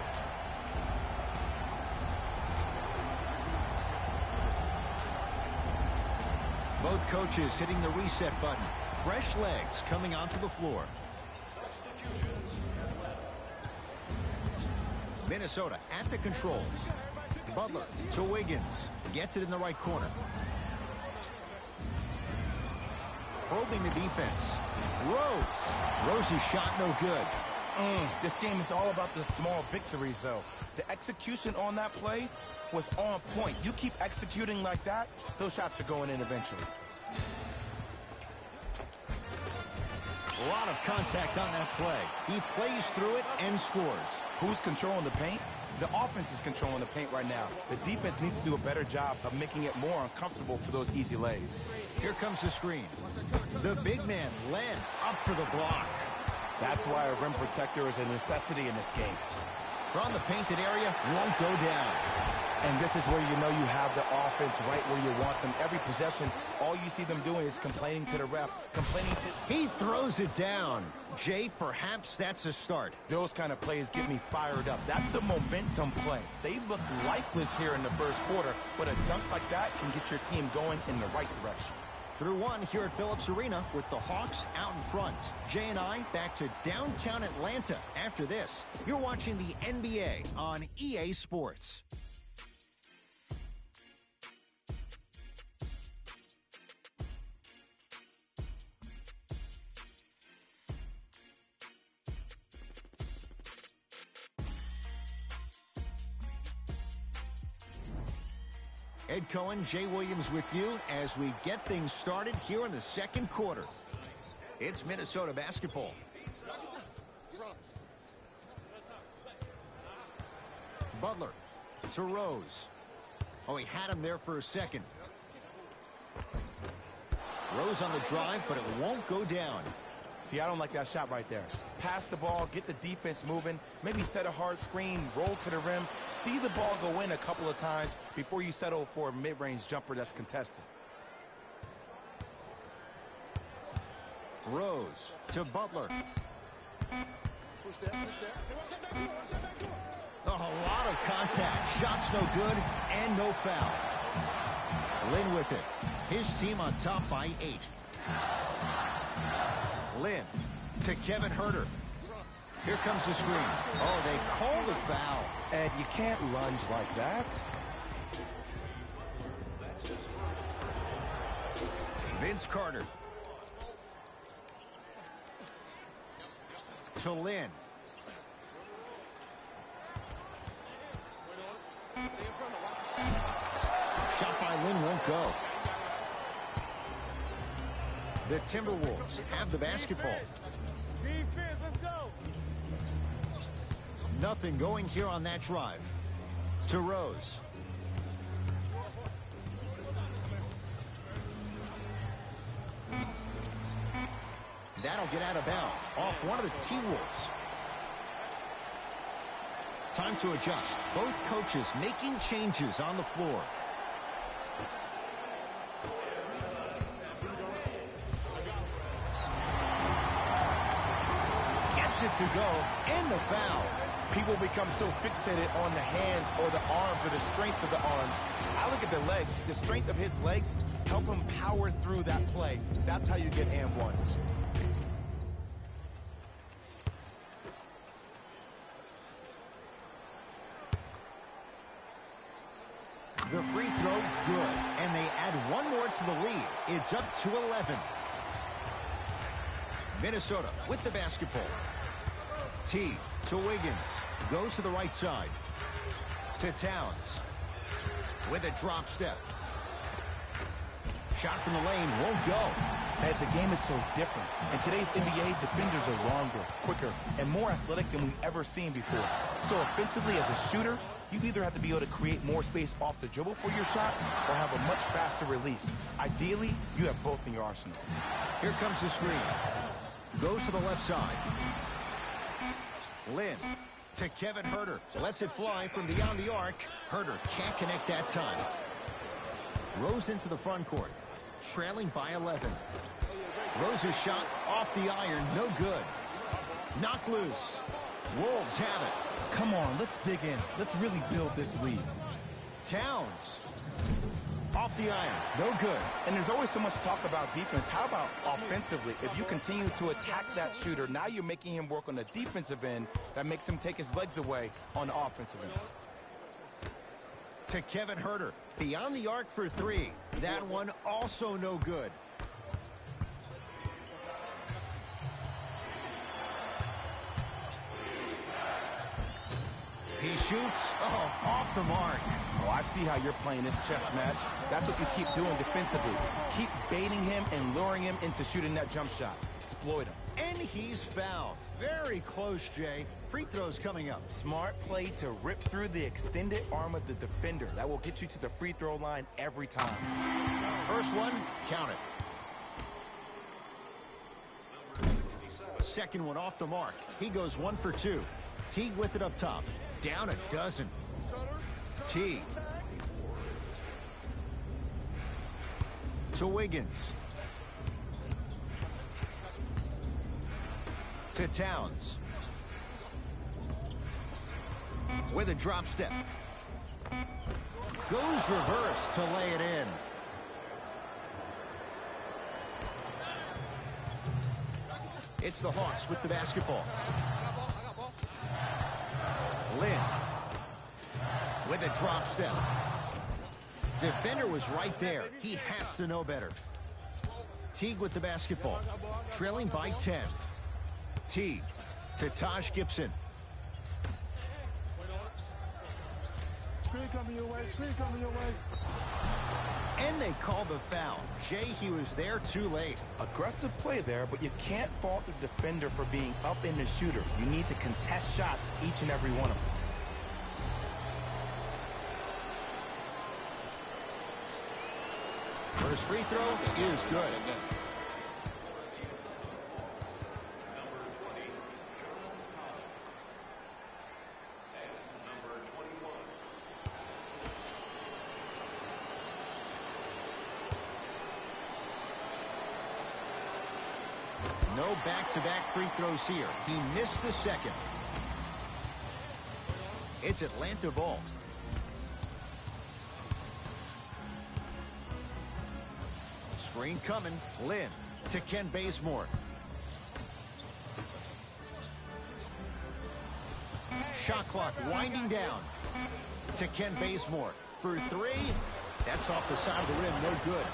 Both coaches hitting the reset button. Fresh legs coming onto the floor. Minnesota at the controls. Butler to Wiggins. Gets it in the right corner. Probing the defense. Rose's shot no good. This game is all about the small victories, though. The execution on that play was on point. You keep executing like that, those shots are going in eventually. A lot of contact on that play. He plays through it and scores. Who's controlling the paint? The offense is controlling the paint right now. The defense needs to do a better job of making it more uncomfortable for those easy lays. Here comes the screen. The big man, Len, up for the block. That's why a rim protector is a necessity in this game. From the painted area, won't go down. And this is where you know you have the offense right where you want them. Every possession, all you see them doing is complaining to the ref, complaining to... He throws it down. Jay, perhaps that's a start. Those kind of plays get me fired up. That's a momentum play. They look lifeless here in the first quarter, but a dunk like that can get your team going in the right direction. Through one here at Phillips Arena with the Hawks out in front. Jay and I back to downtown Atlanta after this. You're watching the NBA on EA Sports. Ed Cohen, Jay Williams with you as we get things started here in the second quarter. It's Minnesota basketball. Butler to Rose. Oh, he had him there for a second. Rose on the drive, but it won't go down. See, I don't like that shot right there. Pass the ball, get the defense moving, maybe set a hard screen, roll to the rim, see the ball go in a couple of times before you settle for a mid-range jumper that's contested. Rose to Butler. Oh, a lot of contact. Shots no good and no foul. Lynn with it. His team on top by 8. Lynn to Kevin Huerter. Here comes the screen. Oh, they call the foul. Ed, you can't lunge like that. Vince Carter. To Lynn. Shot by Lynn won't go. The Timberwolves have the basketball. Defense, let's go. Nothing going here on that drive. To Rose. that'll get out of bounds off one of the T-Wolves. Time to adjust. Both coaches making changes on the floor. Gets it to go, and the foul. People become so fixated on the hands or the arms or the strengths of the arms. I look at the legs. The strength of his legs help him power through that play. That's how you get and ones. The free throw, good. And they add one more to the lead. It's up to 11. Minnesota with the basketball. T to Wiggins. Goes to the right side. To Towns. With a drop step. Shot from the lane won't go. Ed, the game is so different. In today's NBA, defenders are longer, quicker, and more athletic than we've ever seen before. So offensively, as a shooter, you either have to be able to create more space off the dribble for your shot or have a much faster release. Ideally, you have both in your arsenal. Here comes the screen. Goes to the left side. Lynn to Kevin Huerter. Lets it fly from beyond the arc. Huerter can't connect that time. Rose into the front court. Trailing by 11. Rose's shot off the iron. No good. Knocked loose. Wolves have it. Come on, let's dig in. Let's really build this lead. Towns. Off the iron. No good. And there's always so much talk about defense. How about offensively? If you continue to attack that shooter, now you're making him work on the defensive end. That makes him take his legs away on the offensive end. To Kevin Huerter. Beyond the arc for three. That one also no good. He shoots. Oh, off the mark. Oh, I see how you're playing this chess match. That's what you keep doing defensively. Keep baiting him and luring him into shooting that jump shot. Exploit him. And he's fouled. Very close, Jay. Free throws coming up. Smart play to rip through the extended arm of the defender. That will get you to the free throw line every time. First one, count it. Second one off the mark. He goes 1 for 2. T with it up top. Down a dozen. T. To Wiggins. To Towns. With a drop step. Goes reverse to lay it in. It's the Hawks with the basketball. Lynn. With a drop step. Defender was right there. He has to know better. Teague with the basketball. Trailing by 10. Teague to Taj Gibson. Screen coming your way, screen coming your way. And they call the foul. Jay, he was there too late. Aggressive play there, but you can't fault the defender for being up in the shooter. You need to contest shots, each and every one of them. First free throw is good. No back-to-back free throws here. He missed the second. It's Atlanta ball. Screen coming. Lynn to Ken Bazemore. Shot clock winding down. To Ken Bazemore. For three. That's off the side of the rim. No good.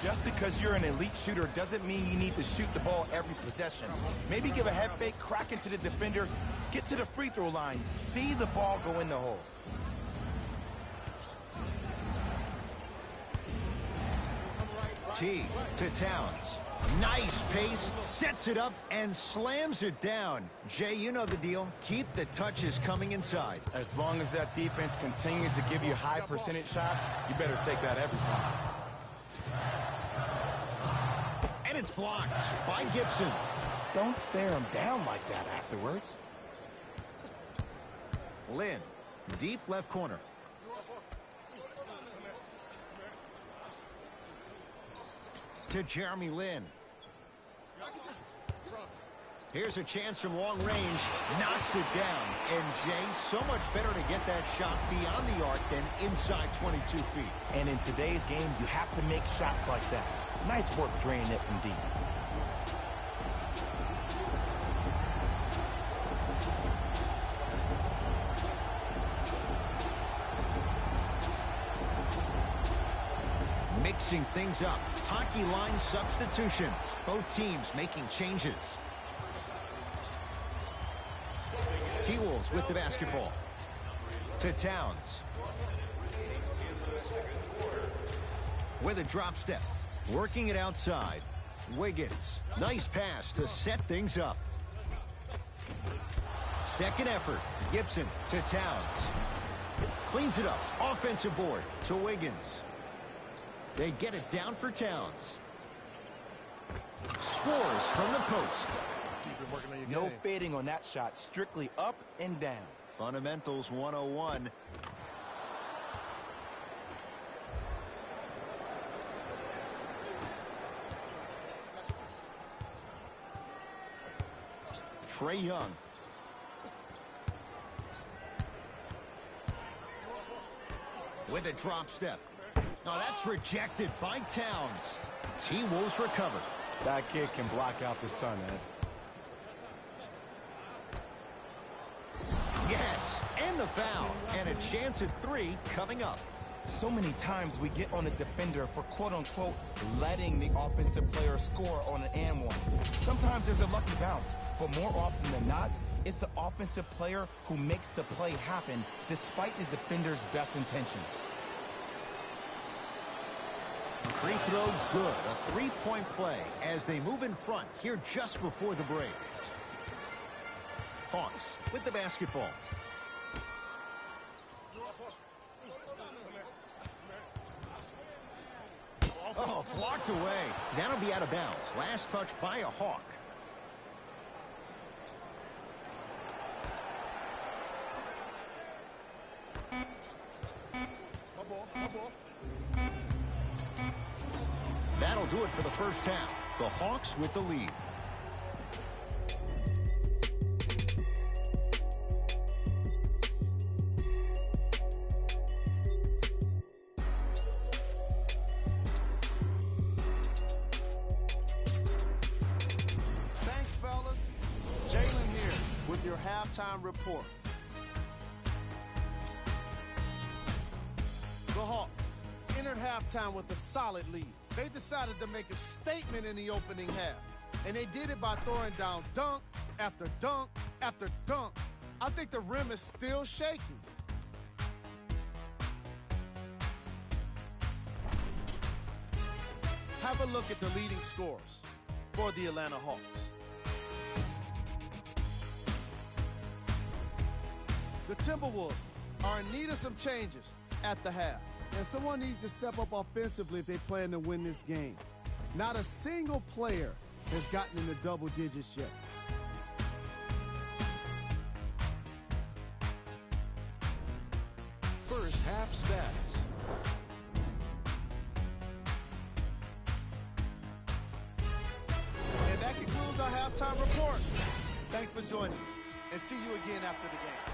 Just because you're an elite shooter doesn't mean you need to shoot the ball every possession. Maybe give a head fake, crack into the defender, get to the free throw line, see the ball go in the hole. T to Towns. Nice pace, sets it up, and slams it down. Jay, you know the deal. Keep the touches coming inside. As long as that defense continues to give you high percentage shots, you better take that every time. And it's blocked by Gibson. Don't stare him down like that afterwards. Lynn, deep left corner. To Jeremy Lin. Here's a chance from long range. Knocks it down. And Jay, so much better to get that shot beyond the arc than inside 22 feet. And in today's game, you have to make shots like that. Nice work draining it from deep. Mixing things up. Hockey line substitutions. Both teams making changes. T-Wolves with the basketball. To Towns. With a drop step. Working it outside. Wiggins. Nice pass to set things up. Second effort. Gibson to Towns. Cleans it up. Offensive board to Wiggins. They get it down for Towns. Scores from the post. No fading on that shot. Strictly up and down. Fundamentals 101. Trae Young. With a drop step. Oh, that's rejected by Towns. T-Wolves recover. That kid can block out the sun, Ed. Yes, and the foul. And a chance at 3 coming up. So many times we get on the defender for quote-unquote letting the offensive player score on an and one. Sometimes there's a lucky bounce, but more often than not, it's the offensive player who makes the play happen despite the defender's best intentions. Free throw good. A 3-point play as they move in front here just before the break. Hawks with the basketball. Oh, blocked away. That'll be out of bounds. Last touch by a Hawk. That'll do it for the first half. The Hawks with the lead. Thanks, fellas. Jalen here with your halftime report. The Hawks entered halftime with a solid lead. They decided to make a statement in the opening half, and they did it by throwing down dunk after dunk after dunk. I think the rim is still shaking. Have a look at the leading scores for the Atlanta Hawks. The Timberwolves are in need of some changes at the half. And someone needs to step up offensively if they plan to win this game. Not a single player has gotten into double digits yet. First half stats. And that concludes our halftime report. Thanks for joining us, and see you again after the game.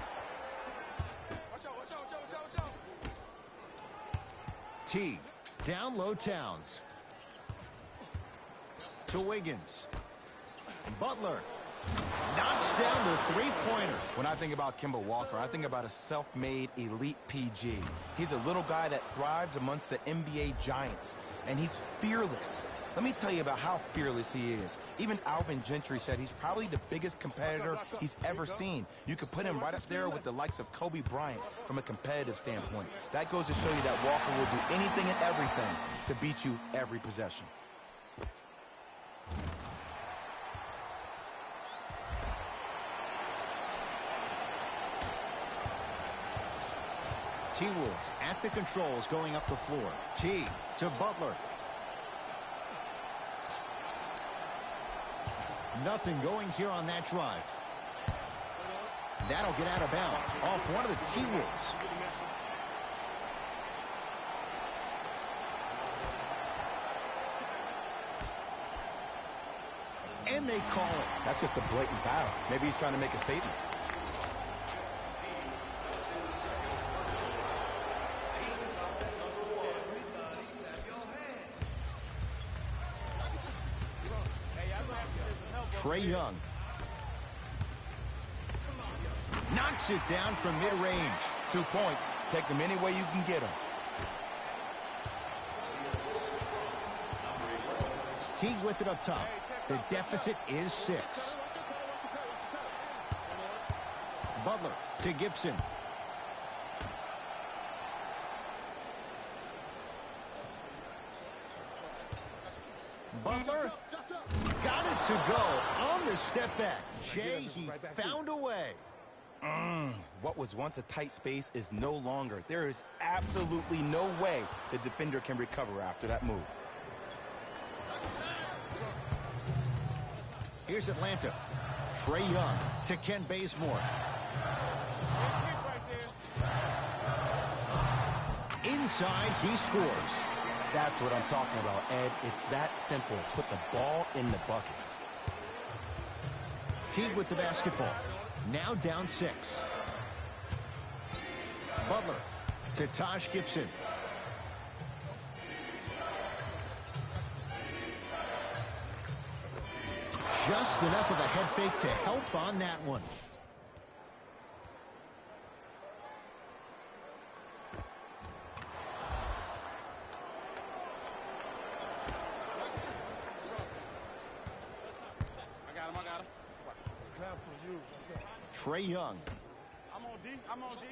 T. Down low Towns. To Wiggins. Butler. Knocks down the three-pointer. When I think about Kemba Walker, I think about a self-made elite PG. He's a little guy that thrives amongst the NBA giants, and he's fearless. Let me tell you about how fearless he is. Even Alvin Gentry said he's probably the biggest competitor he's ever seen. You could put him right up there with the likes of Kobe Bryant from a competitive standpoint. That goes to show you that Walker will do anything and everything to beat you every possession. T-Wolves at the controls going up the floor. T to Butler. Nothing going here on that drive. That'll get out of bounds off one of the T-Wolves. And they call it. That's just a blatant foul. Maybe he's trying to make a statement. Trae Young knocks it down from mid-range. 2 points. Take them any way you can get them. Teague with it up top. The deficit is 6. Butler to Gibson. Butler got it to go on the step back. Jay, he found a way. What was once a tight space is no longer. There is absolutely no way the defender can recover after that move. Here's Atlanta. Trae Young to Ken Bazemore. Inside, he scores. That's what I'm talking about, Ed. It's that simple. Put the ball in the bucket. Teague with the basketball. Now down 6. Butler to Taj Gibson. Just enough of a head fake to help on that one. I got him. Clap for you. Trae Young. I'm on D.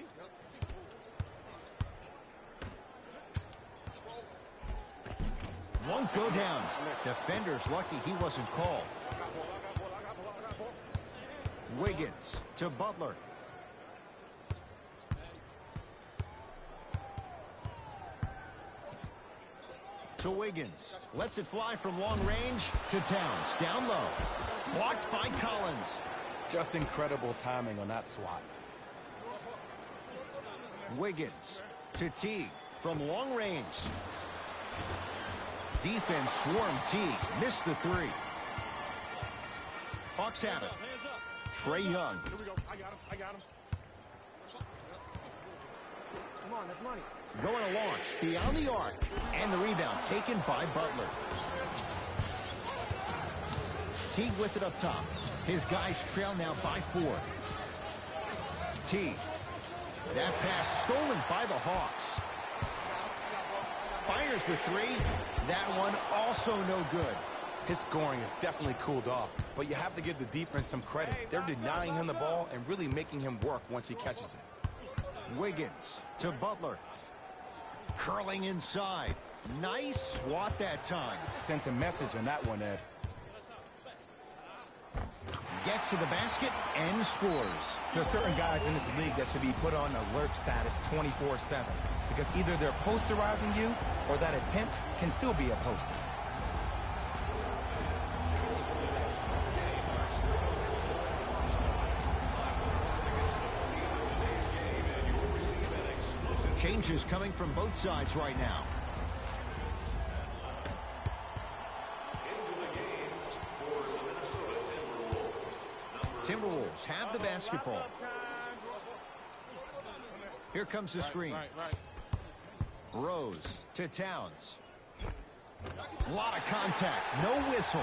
Won't go down. Defender's lucky he wasn't called. Wiggins to Butler. To Wiggins. Lets it fly from long range to Towns. Down low. Blocked by Collins. Just incredible timing on that swat. Wiggins to Teague from long range. Defense swarmed Teague. Missed the 3. Hawks have it. Trae Young. Here we go. I got him. Come on, that's money. Going to launch beyond the arc. And the rebound taken by Butler. Teague with it up top. His guys trail now by 4. Teague. That pass stolen by the Hawks. Fires the 3. That one also no good. His scoring has definitely cooled off, but you have to give the defense some credit. They're denying him the ball and really making him work once he catches it. Wiggins to Butler. Curling inside. Nice swat that time. Sent a message on that one, Ed. Gets to the basket and scores. There are certain guys in this league that should be put on alert status 24/7 because either they're posterizing you or that attempt can still be a poster. Changes coming from both sides right now. Timberwolves have the basketball. Here comes the screen. Rose to Towns. A lot of contact. No whistle.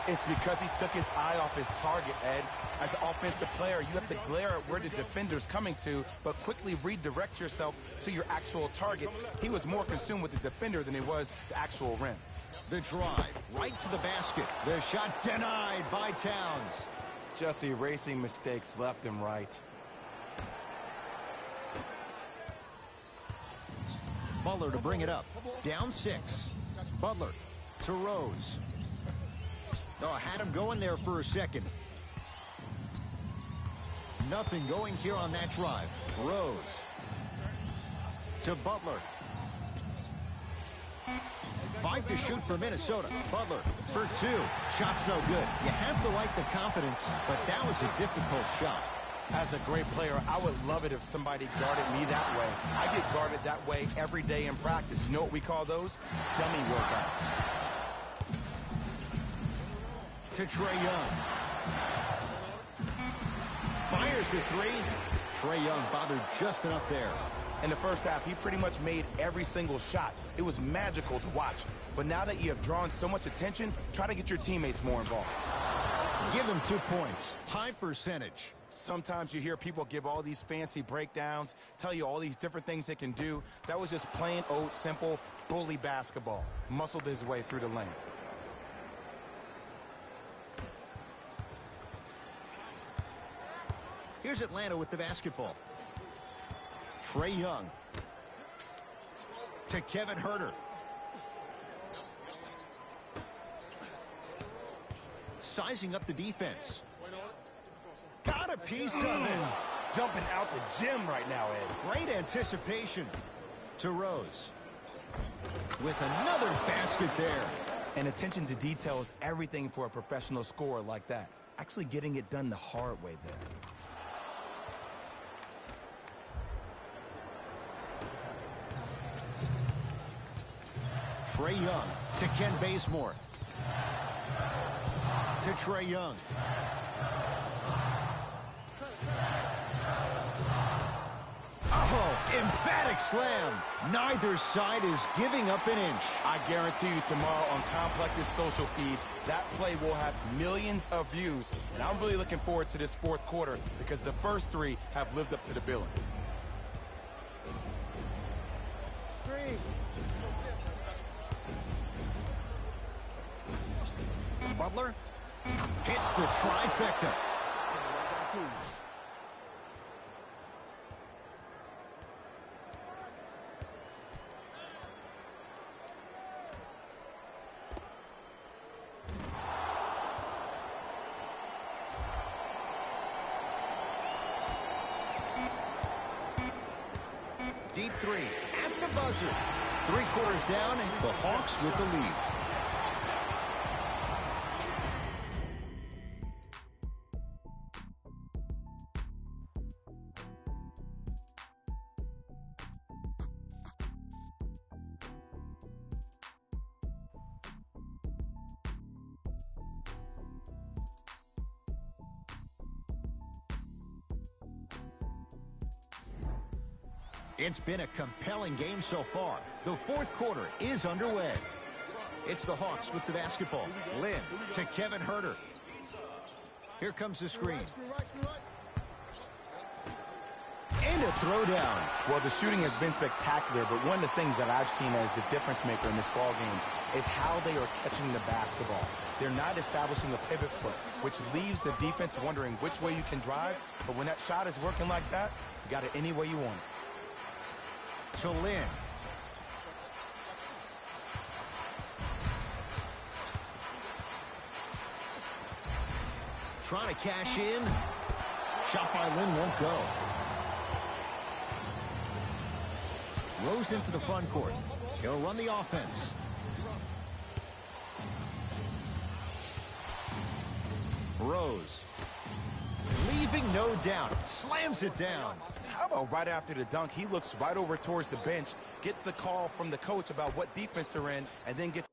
It's because he took his eye off his target, Ed. As an offensive player, you have to glare at where the defender's coming to, but quickly redirect yourself to your actual target. He was more consumed with the defender than he was the actual rim. The drive right to the basket. The shot denied by Towns. Just erasing mistakes left and right. Butler to bring it up. Down 6. Butler to Rose. Oh, had him going there for a second. Nothing going here on that drive. Rose to Butler. 5 to shoot for Minnesota. Butler for 2. Shot's no good. You have to like the confidence, but that was a difficult shot. As a great player, I would love it if somebody guarded me that way. I get guarded that way every day in practice. You know what we call those? Dummy workouts. To Trae Young. Fires the 3. Trae Young bothered just enough there. In the first half, he pretty much made every single shot. It was magical to watch. But now that you have drawn so much attention, try to get your teammates more involved. Give him 2 points. High percentage. Sometimes you hear people give all these fancy breakdowns, tell you all these different things they can do. That was just plain old simple bully basketball. Muscled his way through the lane. Here's Atlanta with the basketball. Trae Young. To Kevin Huerter. Sizing up the defense. Got a piece of him. Jumping out the gym right now, Ed. Great anticipation. To Rose. With another basket there. And attention to detail is everything for a professional scorer like that. Actually getting it done the hard way there. Trae Young to Ken Bazemore. To Trae Young. Oh, emphatic slam. Neither side is giving up an inch. I guarantee you tomorrow on Complex's social feed, that play will have millions of views. And I'm really looking forward to this fourth quarter because the first 3 have lived up to the billing. Butler hits the trifecta. Deep 3 at the buzzer. 3 quarters down, the Hawks with the lead. It's been a compelling game so far. The fourth quarter is underway. It's the Hawks with the basketball. Lynn to Kevin Huerter. Here comes the screen. And a throwdown. Well, the shooting has been spectacular, but one of the things that I've seen as the difference maker in this ball game is how they are catching the basketball. They're not establishing a pivot foot, which leaves the defense wondering which way you can drive. But when that shot is working like that, you got it any way you want it. To Lynn. Trying to cash in. Shot by Lynn won't go. Rose into the front court. He'll run the offense. Rose. Leaving no doubt. Slams it down. How about right after the dunk, he looks right over towards the bench, gets a call from the coach about what defense they're in, and then gets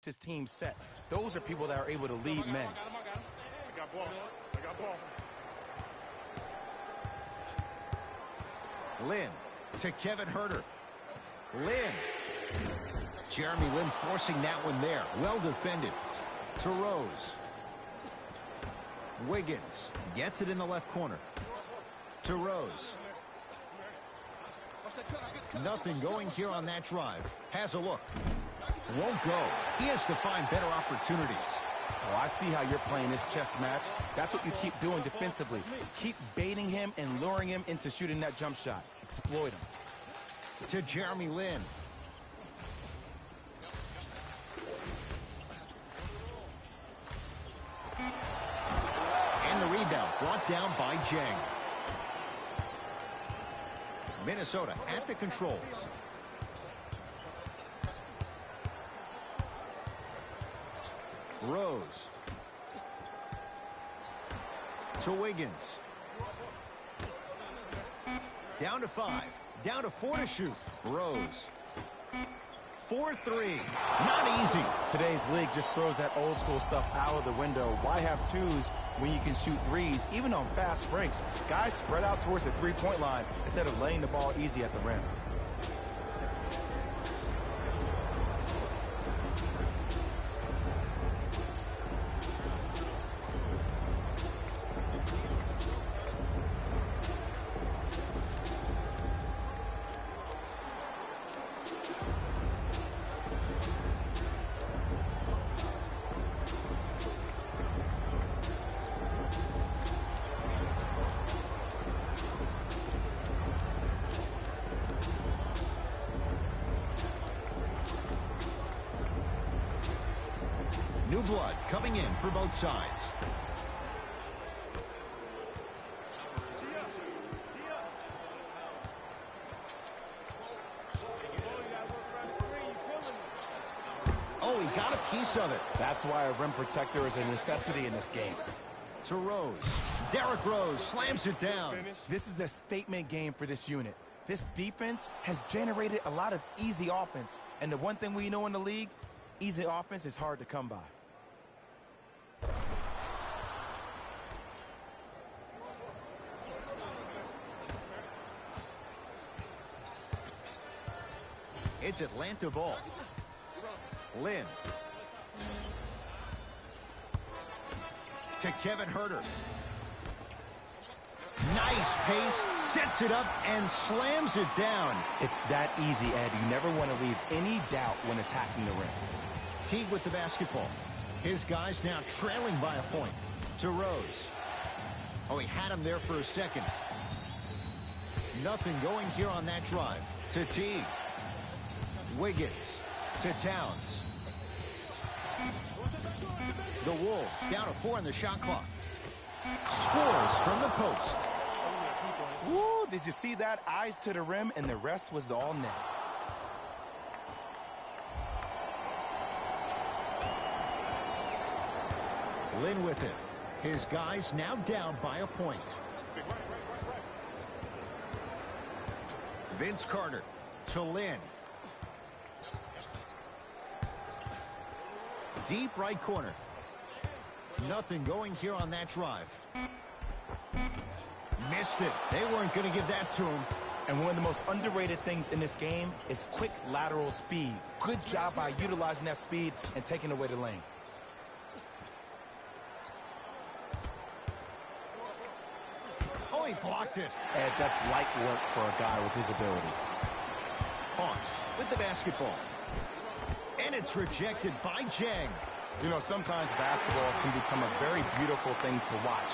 his team set. Those are people that are able to lead men. I got ball. I got ball. Lynn to Kevin Huerter. Lynn. Jeremy Lin forcing that one there. Well defended. To Rose. Wiggins gets it in the left corner. To Rose. Nothing going here on that drive. Has a look. Won't go. He has to find better opportunities. Oh, I see how you're playing this chess match. That's what you keep doing defensively. Keep baiting him and luring him into shooting that jump shot. Exploit him. To Jeremy Lin. down by Jang. Minnesota at the controls. Rose. To Wiggins. Down to 5. Down to 4 to shoot. Rose. 4-3. Not easy. Today's league just throws that old school stuff out of the window. Why have twos when you can shoot threes, even on fast breaks? Guys spread out towards the three-point line instead of laying the ball easy at the rim. New blood coming in for both sides. Oh, he got a piece of it. That's why a rim protector is a necessity in this game. To Rose. Derrick Rose slams it down. This is a statement game for this unit. This defense has generated a lot of easy offense. And the one thing we know in the league, easy offense is hard to come by. It's Atlanta ball. Lynn. To Kevin Huerter. Nice pace, sets it up, and slams it down. It's that easy, Ed. You never want to leave any doubt when attacking the rim. Teague with the basketball. His guys now trailing by a point. To Rose. Oh, he had him there for a second. Nothing going here on that drive. To Teague. Wiggins. To Towns. The Wolves down to 4 on the shot clock. Scores from the post. Woo, did you see that? Eyes to the rim, and the rest was all net. Lynn with it. His guys now down by a point. Vince Carter to Lynn. Deep right corner. Nothing going here on that drive. Missed it. They weren't going to give that to him. And one of the most underrated things in this game is quick lateral speed. Good job by utilizing that speed and taking away the lane. Oh, he blocked it. Ed, that's light work for a guy with his ability. Hawks with the basketball. And it's rejected by Jang. You know, sometimes basketball can become a very beautiful thing to watch.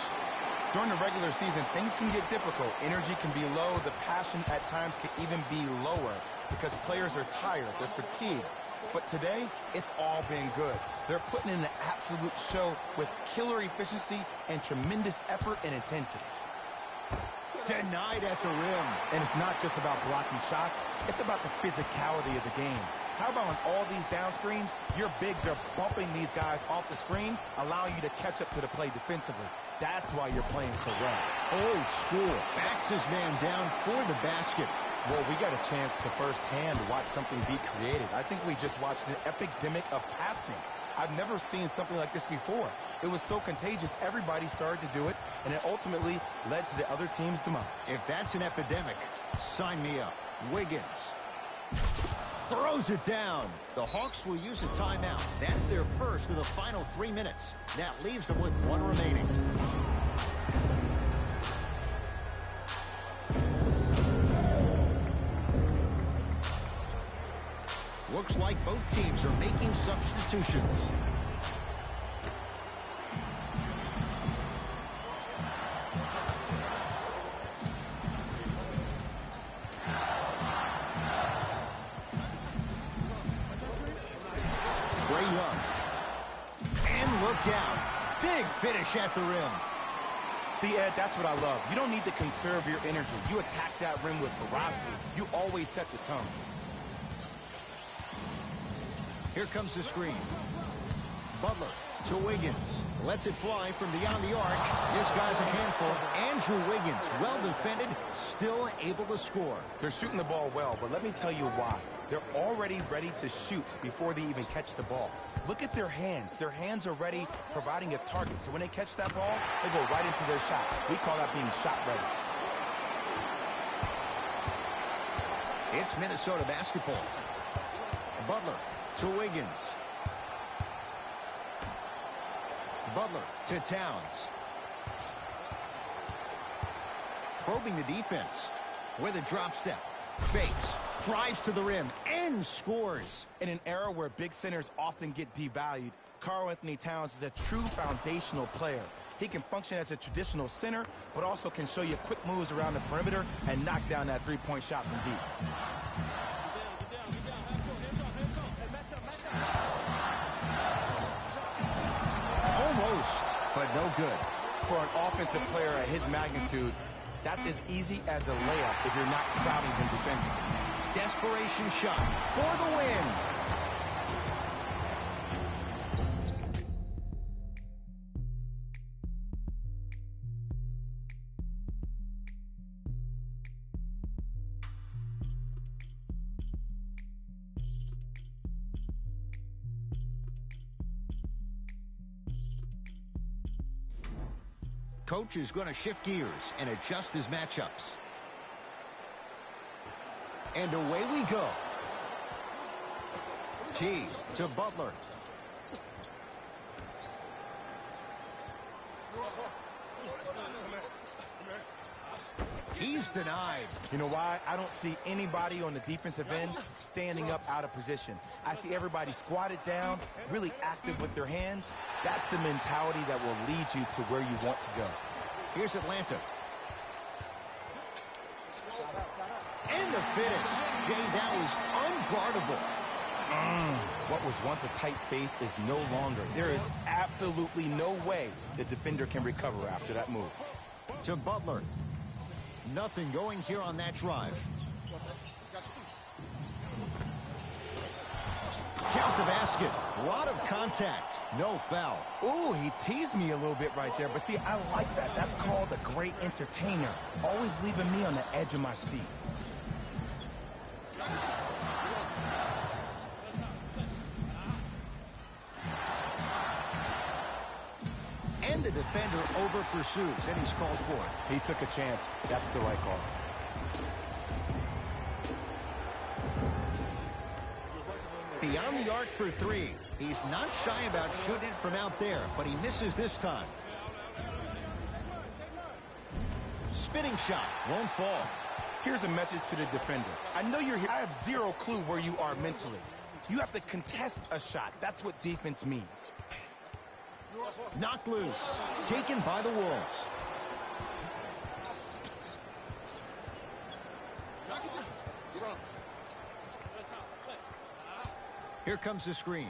During the regular season, things can get difficult. Energy can be low. The passion at times can even be lower because players are tired. They're fatigued. But today, it's all been good. They're putting in an absolute show with killer efficiency and tremendous effort and intensity. Denied at the rim. And it's not just about blocking shots. It's about the physicality of the game. How about on all these down screens, your bigs are bumping these guys off the screen, allowing you to catch up to the play defensively. That's why you're playing so well. Old school. Backs his man down for the basket. Well, we got a chance to firsthand watch something be created. I think we just watched an epidemic of passing. I've never seen something like this before. It was so contagious, everybody started to do it, and it ultimately led to the other team's demise. If that's an epidemic, sign me up. Wiggins throws it down. The Hawks will use a timeout. That's their first of the final 3 minutes. That leaves them with 1 remaining. Looks like both teams are making substitutions. And look out. Big finish at the rim. See, Ed, that's what I love. You don't need to conserve your energy. You attack that rim with ferocity. You always set the tone. Here comes the screen. Butler to Wiggins. Lets it fly from beyond the arc. This guy's a handful. Andrew Wiggins, well defended, still able to score. They're shooting the ball well, but let me tell you why. They're already ready to shoot before they even catch the ball. Look at their hands. Their hands are ready, providing a target. So when they catch that ball, they go right into their shot. We call that being shot ready. It's Minnesota basketball. Butler to Wiggins. Butler to Towns. Probing the defense with a drop step. Fakes. Drives to the rim and scores. In an era where big centers often get devalued, Karl-Anthony Towns is a true foundational player. He can function as a traditional center, but also can show you quick moves around the perimeter and knock down that three-point shot from deep. Almost, but no good. For an offensive player at his magnitude, that's as easy as a layup if you're not crowding him defensively. Desperation shot for the win. Coach is going to shift gears and adjust his matchups. And away we go. T to Butler. He's denied. You know why? I don't see anybody on the defensive end standing up out of position. I see everybody squatted down, really active with their hands. That's the mentality that will lead you to where you want to go. Here's Atlanta. And the finish. Jay, that was unguardable. What was once a tight space is no longer. There is absolutely no way the defender can recover after that move. To Butler. Nothing going here on that drive. Count the basket. A lot of contact. No foul. Ooh, he teased me a little bit right there. But see, I like that. That's called a great entertainer. Always leaving me on the edge of my seat. And the defender over pursues, and he's called for it. He took a chance. That's the right call. Beyond the arc for three. He's not shy about shooting it from out there, but he misses this time. Spinning shot. Won't fall. Here's a message to the defender. I know you're here. I have zero clue where you are mentally. You have to contest a shot. That's what defense means. Knocked loose. Taken by the Wolves. Here comes the screen.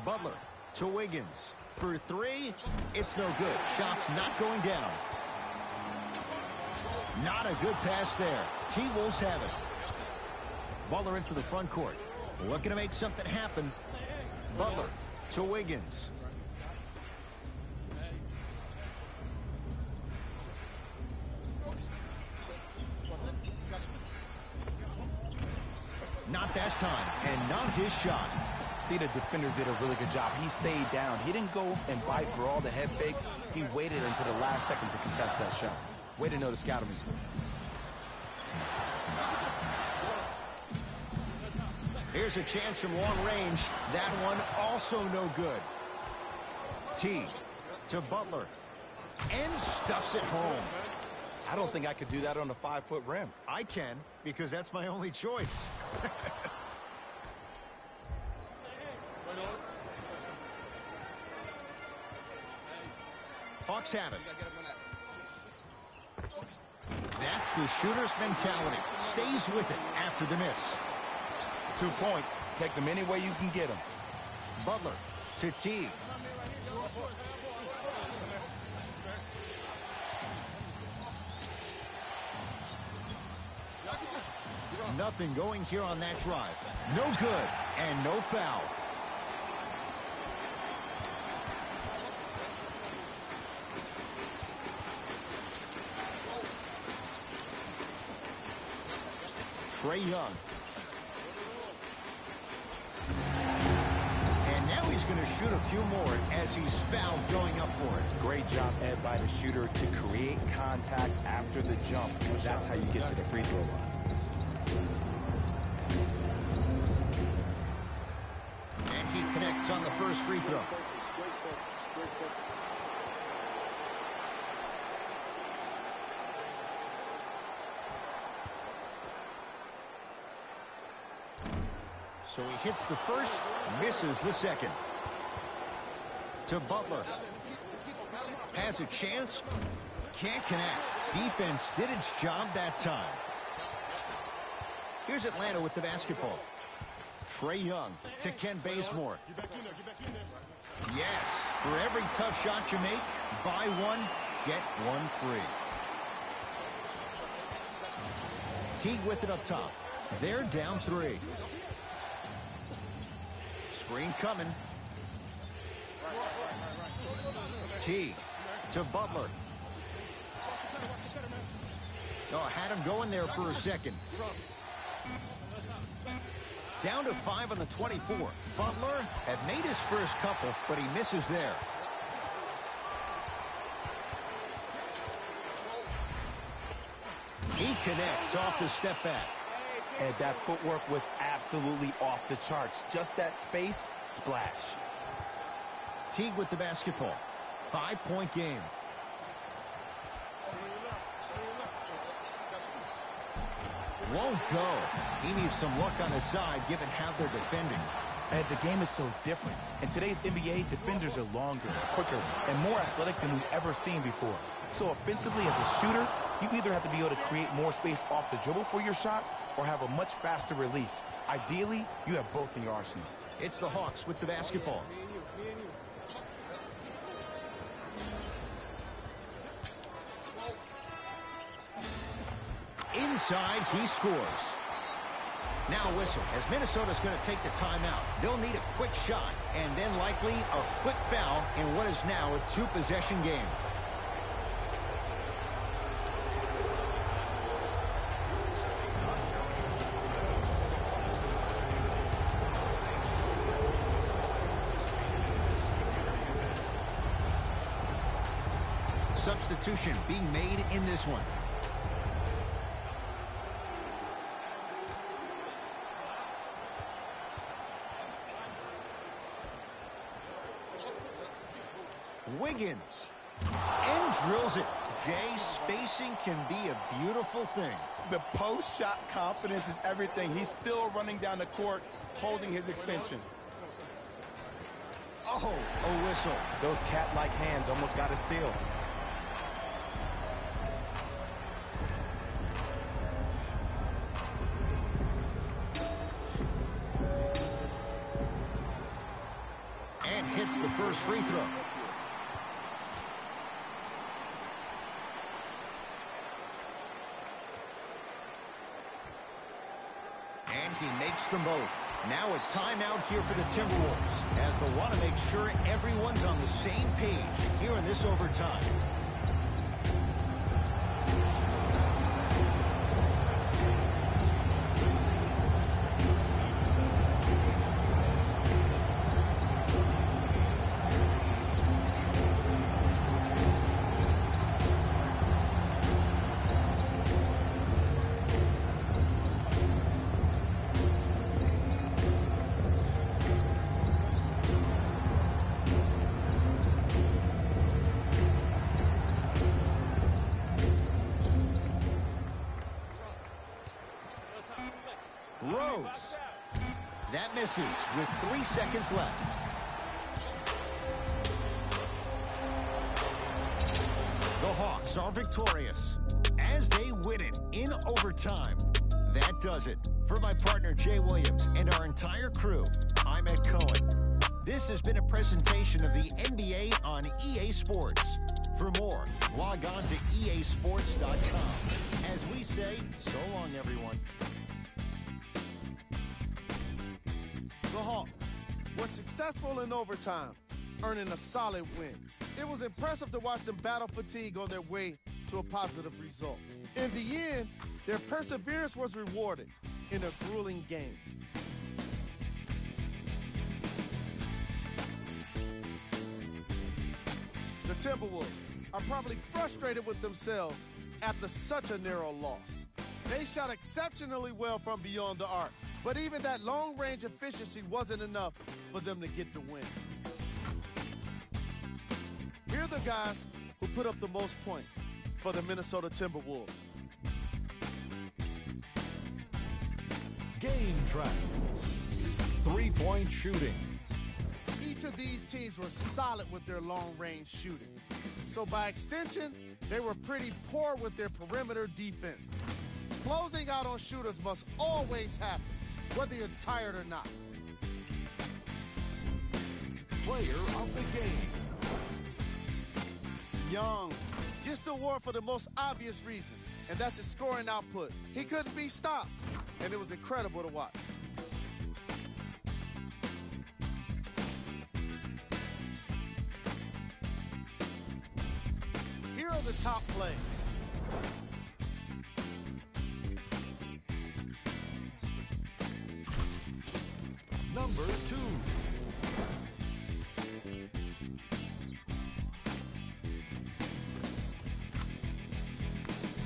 Butler to Wiggins. For three, it's no good. Shot's not going down. Not a good pass there. T-Wolves have it. Butler into the front court. Looking to make something happen. Butler to Wiggins. Not that time, and not his shot. See, the defender did a really good job. He stayed down. He didn't go and bite for all the head fakes. He waited until the last second to contest that shot. Way to know to scout him. Here's a chance from long range. That one also no good. T to Butler. And stuffs it home. I don't think I could do that on a 5-foot rim. I can, because that's my only choice. Hawks have it. That's the shooter's mentality. Stays with it after the miss. 2 points. Take them any way you can get them. Butler to T. Nothing going here on that drive. No good and no foul. Trae Young. And now he's going to shoot a few more as he's fouled going up for it. Great job, Ed, by the shooter to create contact after the jump. That's how you get to the free throw line. And he connects on the first free throw. So he hits the first, misses the second. To Butler. Has a chance. Can't connect. Defense did its job that time. Here's Atlanta with the basketball. Trae Young to Kent Bazemore. Yes, for every tough shot you make, buy one, get one free. Teague with it up top. They're down 3. Screen coming. Teague to Butler. Oh, had him going there for a second. Down to 5 on the 24. Butler had made his first couple, but he misses there. He connects off the step back. And that footwork was absolutely off the charts. Just that space, splash. Teague with the basketball. 5-point game. Won't go. He needs some luck on his side given how they're defending. And the game is so different. In today's NBA, defenders are longer, quicker, and more athletic than we've ever seen before. So offensively as a shooter, you either have to be able to create more space off the dribble for your shot or have a much faster release. Ideally, you have both in your arsenal. It's the Hawks with the basketball. Inside, he scores. Now a whistle as Minnesota's going to take the timeout. They'll need a quick shot and then likely a quick foul in what is now a 2-possession game. Substitution being made in this one. Wiggins. And drills it. Jay, spacing can be a beautiful thing. The post-shot confidence is everything. He's still running down the court, holding his extension. Oh, a whistle. Those cat-like hands almost got a steal. And hits the first free throw. And he makes them both. Now a timeout here for the Timberwolves as they want to make sure everyone's on the same page here in this overtime. Rose. That misses with 3 seconds left. The Hawks are victorious as they win it in overtime. That does it. For my partner Jay Williams and our entire crew, I'm Ed Cohen. This has been a presentation of the NBA on EA Sports. For more, log on to easports.com. As we say, so long everyone. Hawks were successful in overtime, earning a solid win. It was impressive to watch them battle fatigue on their way to a positive result. In the end, their perseverance was rewarded in a grueling game. The Timberwolves are probably frustrated with themselves after such a narrow loss. They shot exceptionally well from beyond the arc, but even that long-range efficiency wasn't enough for them to get the win. Here are the guys who put up the most points for the Minnesota Timberwolves. Game track. 3-point shooting. Each of these teams were solid with their long-range shooting. So by extension, they were pretty poor with their perimeter defense. Closing out on shooters must always happen, whether you're tired or not. Player of the game. Young gets the award for the most obvious reason, and that's his scoring output. He couldn't be stopped, and it was incredible to watch. Here are the top plays. Number 2.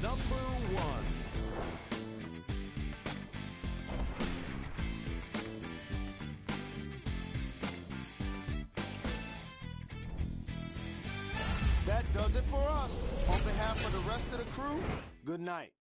Number 1. That does it for us. On behalf of the rest of the crew, good night.